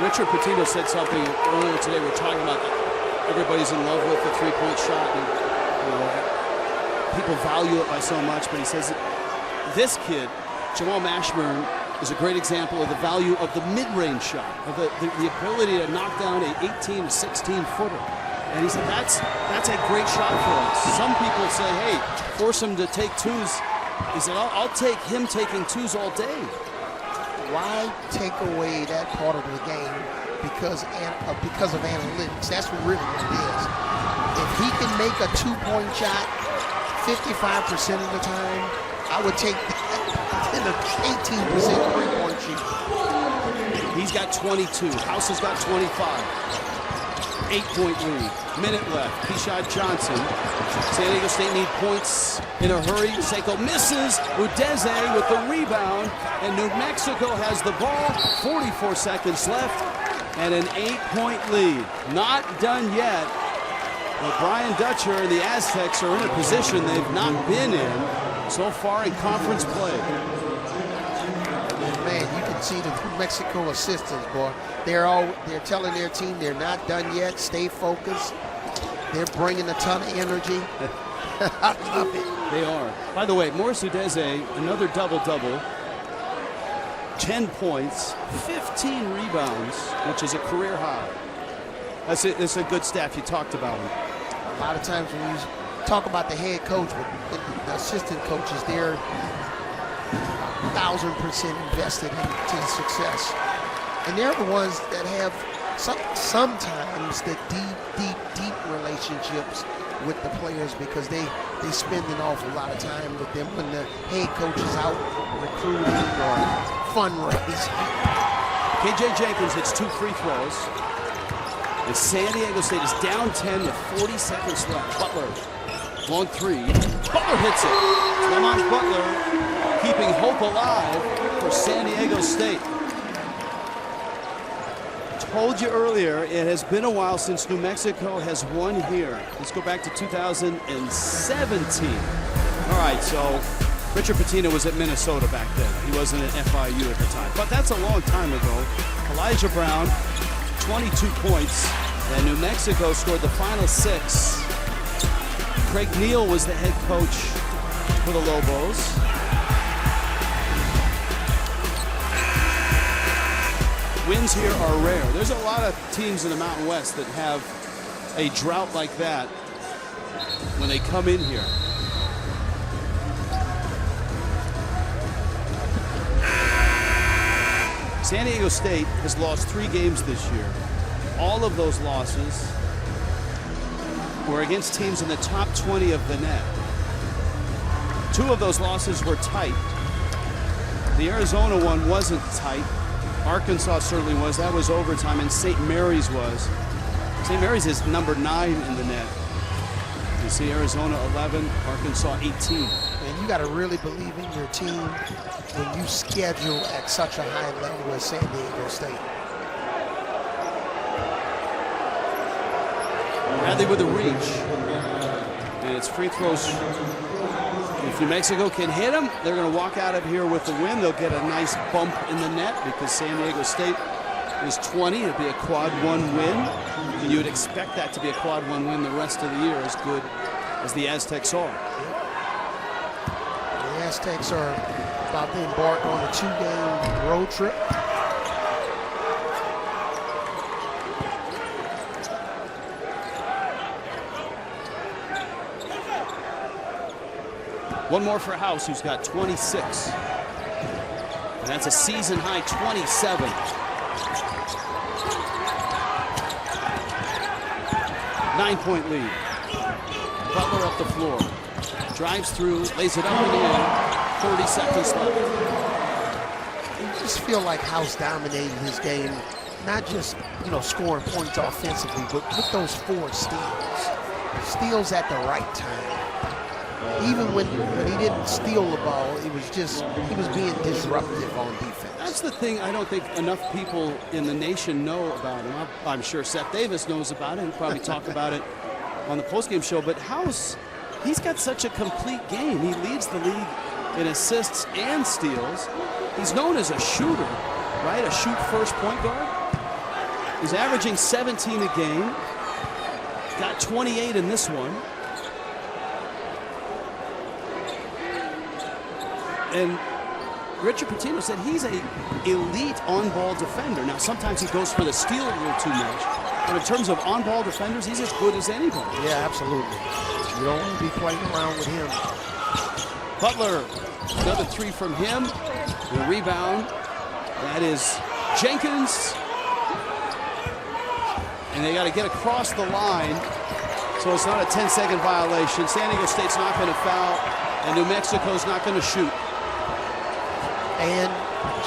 Richard Pitino said something earlier today. We're talking about that everybody's in love with the three-point shot, and people value it by so much. But he says that this kid, Jamal Mashburn, is a great example of the value of the mid-range shot, of the ability to knock down a 18 to 16-footer. And he said that's a great shot for us. Some people say, hey, force him to take twos. He said, I'll take him taking twos all day. Why take away that part of the game because of analytics? That's really what it is. If he can make a 2-point shot 55% of the time, I would take that in an 18% three-point shoot. He's got 22. House has got 25. 8-point lead. Minute left. Keyshawn Johnson. San Diego State need points in a hurry. Seiko misses. Udeze with the rebound. And New Mexico has the ball. 44 seconds left. And an 8-point lead. Not done yet. But Brian Dutcher and the Aztecs are in a position they've not been in so far in conference play. Man, you can see the New Mexico assistants, boy. They're telling their team they're not done yet. Stay focused. They're bringing a ton of energy. I love it. They are. By the way, Morris Udeze, another double-double. 10 points, 15 rebounds, which is a career high. That's a good stat. You talked about him. A lot of times when you talk about the head coach, but the assistant coaches, they're 1,000% invested in team success. And they're the ones that have sometimes the deep relationships with the players because they spend an awful lot of time with them when the head coach is out recruiting or fundraising. KJ Jenkins hits 2 free throws. And San Diego State is down 10 with 40 seconds left. Butler, long 3. Butler hits it. Lamont Butler keeping hope alive for San Diego State. Told you earlier, it has been a while since New Mexico has won here. Let's go back to 2017. All right, so Richard Pitino was at Minnesota back then. He wasn't at FIU at the time, but that's a long time ago. Elijah Brown, 22 points, and New Mexico scored the final 6. Craig Neal was the head coach for the Lobos. Wins here are rare. There's a lot of teams in the Mountain West that have a drought like that when they come in here. San Diego State has lost 3 games this year. All of those losses were against teams in the top 20 of the net. 2 of those losses were tight. The Arizona one wasn't tight. Arkansas certainly was. That was overtime, and St. Mary's was. St. Mary's is number 9 in the net. You see Arizona 11, Arkansas 18. And you got to really believe in your team when you schedule at such a high level as San Diego State. Bradley with a reach. And it's free throws. If New Mexico can hit them, they're going to walk out of here with the win. They'll get a nice bump in the net because San Diego State is 20. It'll be a quad 1 win. And you would expect that to be a quad 1 win the rest of the year, as good as the Aztecs are. The Aztecs are about to embark on a 2-game road trip. One more for House, who's got 26. And that's a season high 27. Nine-point lead. Butler up the floor. Drives through, lays it up and in. 30 seconds left. I just feel like House dominated his game, not just, scoring points offensively, but with those 4 steals. Steals at the right time. Even when he didn't steal the ball, he was being disruptive on defense. That's the thing I don't think enough people in the nation know about him. I'm sure Seth Davis knows about it. He'll probably talk about it on the postgame show. But House, he's got such a complete game. He leads the league in assists and steals. He's known as a shooter, right? A shoot-first point guard. He's averaging 17 a game. Got 28 in this one. And Richard Pitino said he's an elite on-ball defender. Now, sometimes he goes for the steal a little too much. But in terms of on-ball defenders, he's as good as anybody. Yeah, absolutely. You don't want to be playing around with him. Butler, another 3 from him. The rebound. That is Jenkins. And they got to get across the line. So it's not a 10-second violation. San Diego State's not going to foul. And New Mexico's not going to shoot. And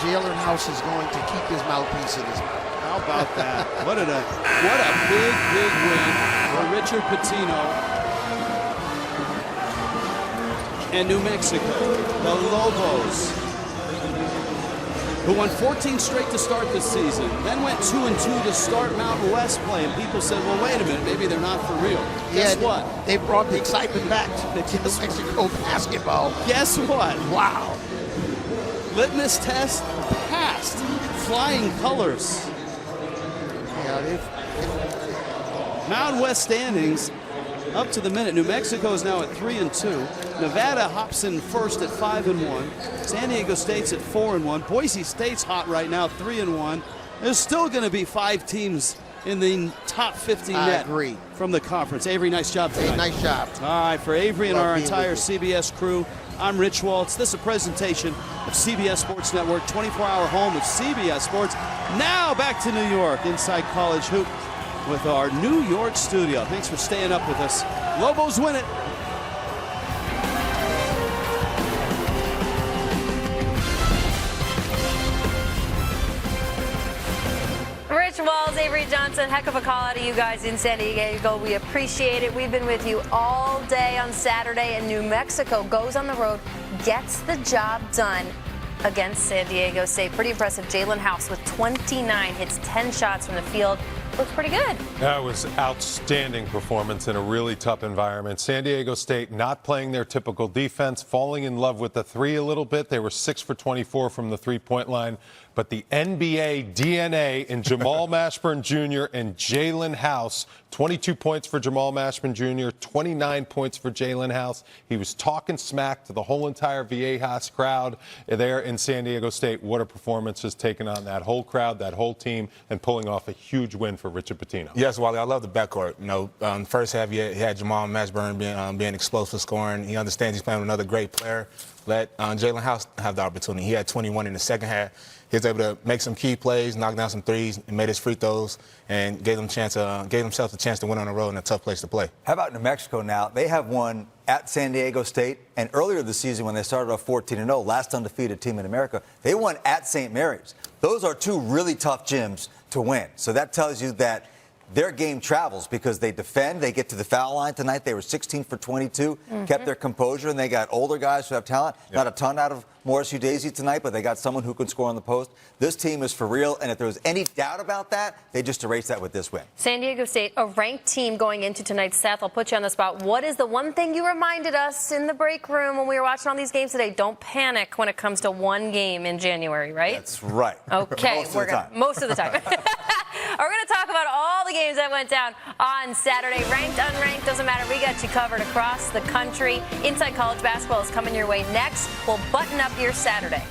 Jaelen House is going to keep his mouthpiece in his mouth. How about that? What a big win for Richard Pitino and New Mexico. The Lobos, who won 14 straight to start this season, then went 2-2 to start Mountain West play. And people said, well, wait a minute, maybe they're not for real. Guess what? They brought the excitement back to New Mexico basketball. Guess what? Wow. Litmus test passed. Flying colors. Yeah, Mountain West standings up to the minute. New Mexico is now at 3-2. Nevada hops in first at 5-1. San Diego State's at 4-1. Boise State's hot right now, 3-1. There's still going to be 5 teams in the top 50 net from the conference. Avery, nice job tonight. Hey, nice job. All right, for Avery and our entire CBS crew, I'm Rich Waltz. This is a presentation of CBS Sports Network, 24-hour home of CBS Sports. Now back to New York, inside College Hoop with our New York studio. Thanks for staying up with us. Lobos win it. Rich Walls, Avery Johnson, heck of a call out of you guys in San Diego. We appreciate it. We've been with you all day on Saturday, and New Mexico goes on the road, gets the job done against San Diego State. Pretty impressive. Jaelen House with 29 hits, 10 shots from the field. Looks pretty good. That was outstanding performance in a really tough environment. San Diego State not playing their typical defense, falling in love with the 3 a little bit. They were 6 for 24 from the 3-point line. But the NBA DNA in Jamal Mashburn Jr. and Jaelen House, 22 points for Jamal Mashburn Jr., 29 points for Jaelen House. He was talking smack to the whole entire Viejas crowd there in San Diego State. What a performance has taken on that whole crowd, that whole team, and pulling off a huge win for Richard Pitino. Yes, Wally, I love the backcourt. First half, you had Jamal Mashburn being explosive scoring. He understands he's playing with another great player. Let Jaelen House have the opportunity. He had 21 in the second half. He was able to make some key plays, knock down some threes, and made his free throws, and gave themselves a chance to win on the road in a tough place to play. How about New Mexico now? They have won at San Diego State, and earlier this season when they started off 14-0, last undefeated team in America, they won at St. Mary's. Those are 2 really tough gyms to win. So that tells you that their game travels because they defend. They get to the foul line tonight. They were 16 for 22, kept their composure, and they got older guys who have talent. Yep. Not a ton out of Morris Udeze tonight, but they got someone who can score on the post. This team is for real, and if there was any doubt about that, they just erased that with this win. San Diego State, a ranked team going into tonight's. Seth, I'll put you on the spot. What is the one thing you reminded us in the break room when we were watching all these games today? Don't panic when it comes to one game in January, right? That's right. Okay. Most of the time. We're going to talk about all the games that went down on Saturday. Ranked, unranked, doesn't matter. We got you covered across the country. Inside College Basketball is coming your way next. We'll button up your Saturday.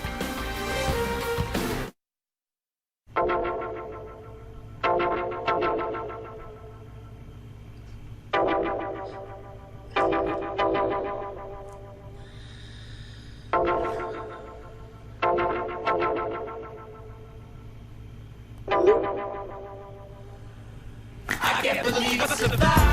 I can't believe I survived.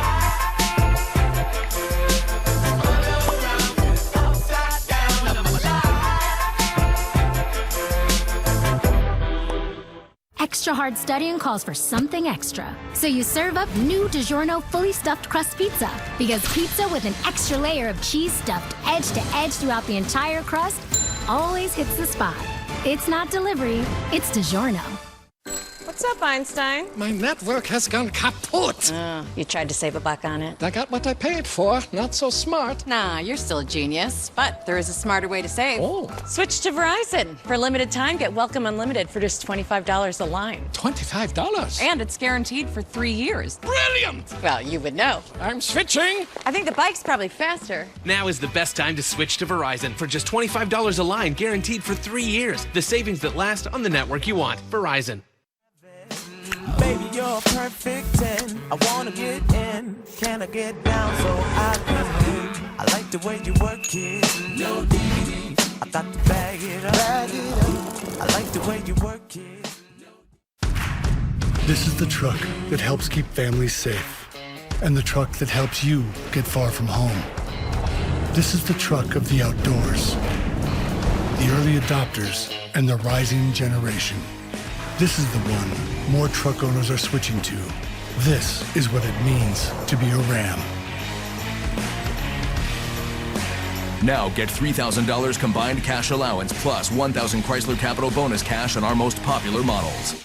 Extra hard studying calls for something extra. So you serve up new DiGiorno fully stuffed crust pizza. Because pizza with an extra layer of cheese stuffed edge to edge throughout the entire crust always hits the spot. It's not delivery, it's DiGiorno. What's up, Einstein? My network has gone kaput. You tried to save a buck on it. I got what I paid for. Not so smart. Nah, you're still a genius. But there is a smarter way to save. Oh. Switch to Verizon. For a limited time, get Welcome Unlimited for just $25 a line. $25? And it's guaranteed for 3 years. Brilliant! Well, you would know. I'm switching. I think the bike's probably faster. Now is the best time to switch to Verizon for just $25 a line, guaranteed for 3 years. The savings that last on the network you want. Verizon. Baby, you're perfect 10. I wanna get in. Can I get down so I can win? I like the way you work it. No diggity. I got to bag it up. I like the way you work it. This is the truck that helps keep families safe. And the truck that helps you get far from home. This is the truck of the outdoors. The early adopters and the rising generation. This is the one more truck owners are switching to. This is what it means to be a Ram. Now get $3,000 combined cash allowance plus $1,000 Chrysler Capital bonus cash on our most popular models.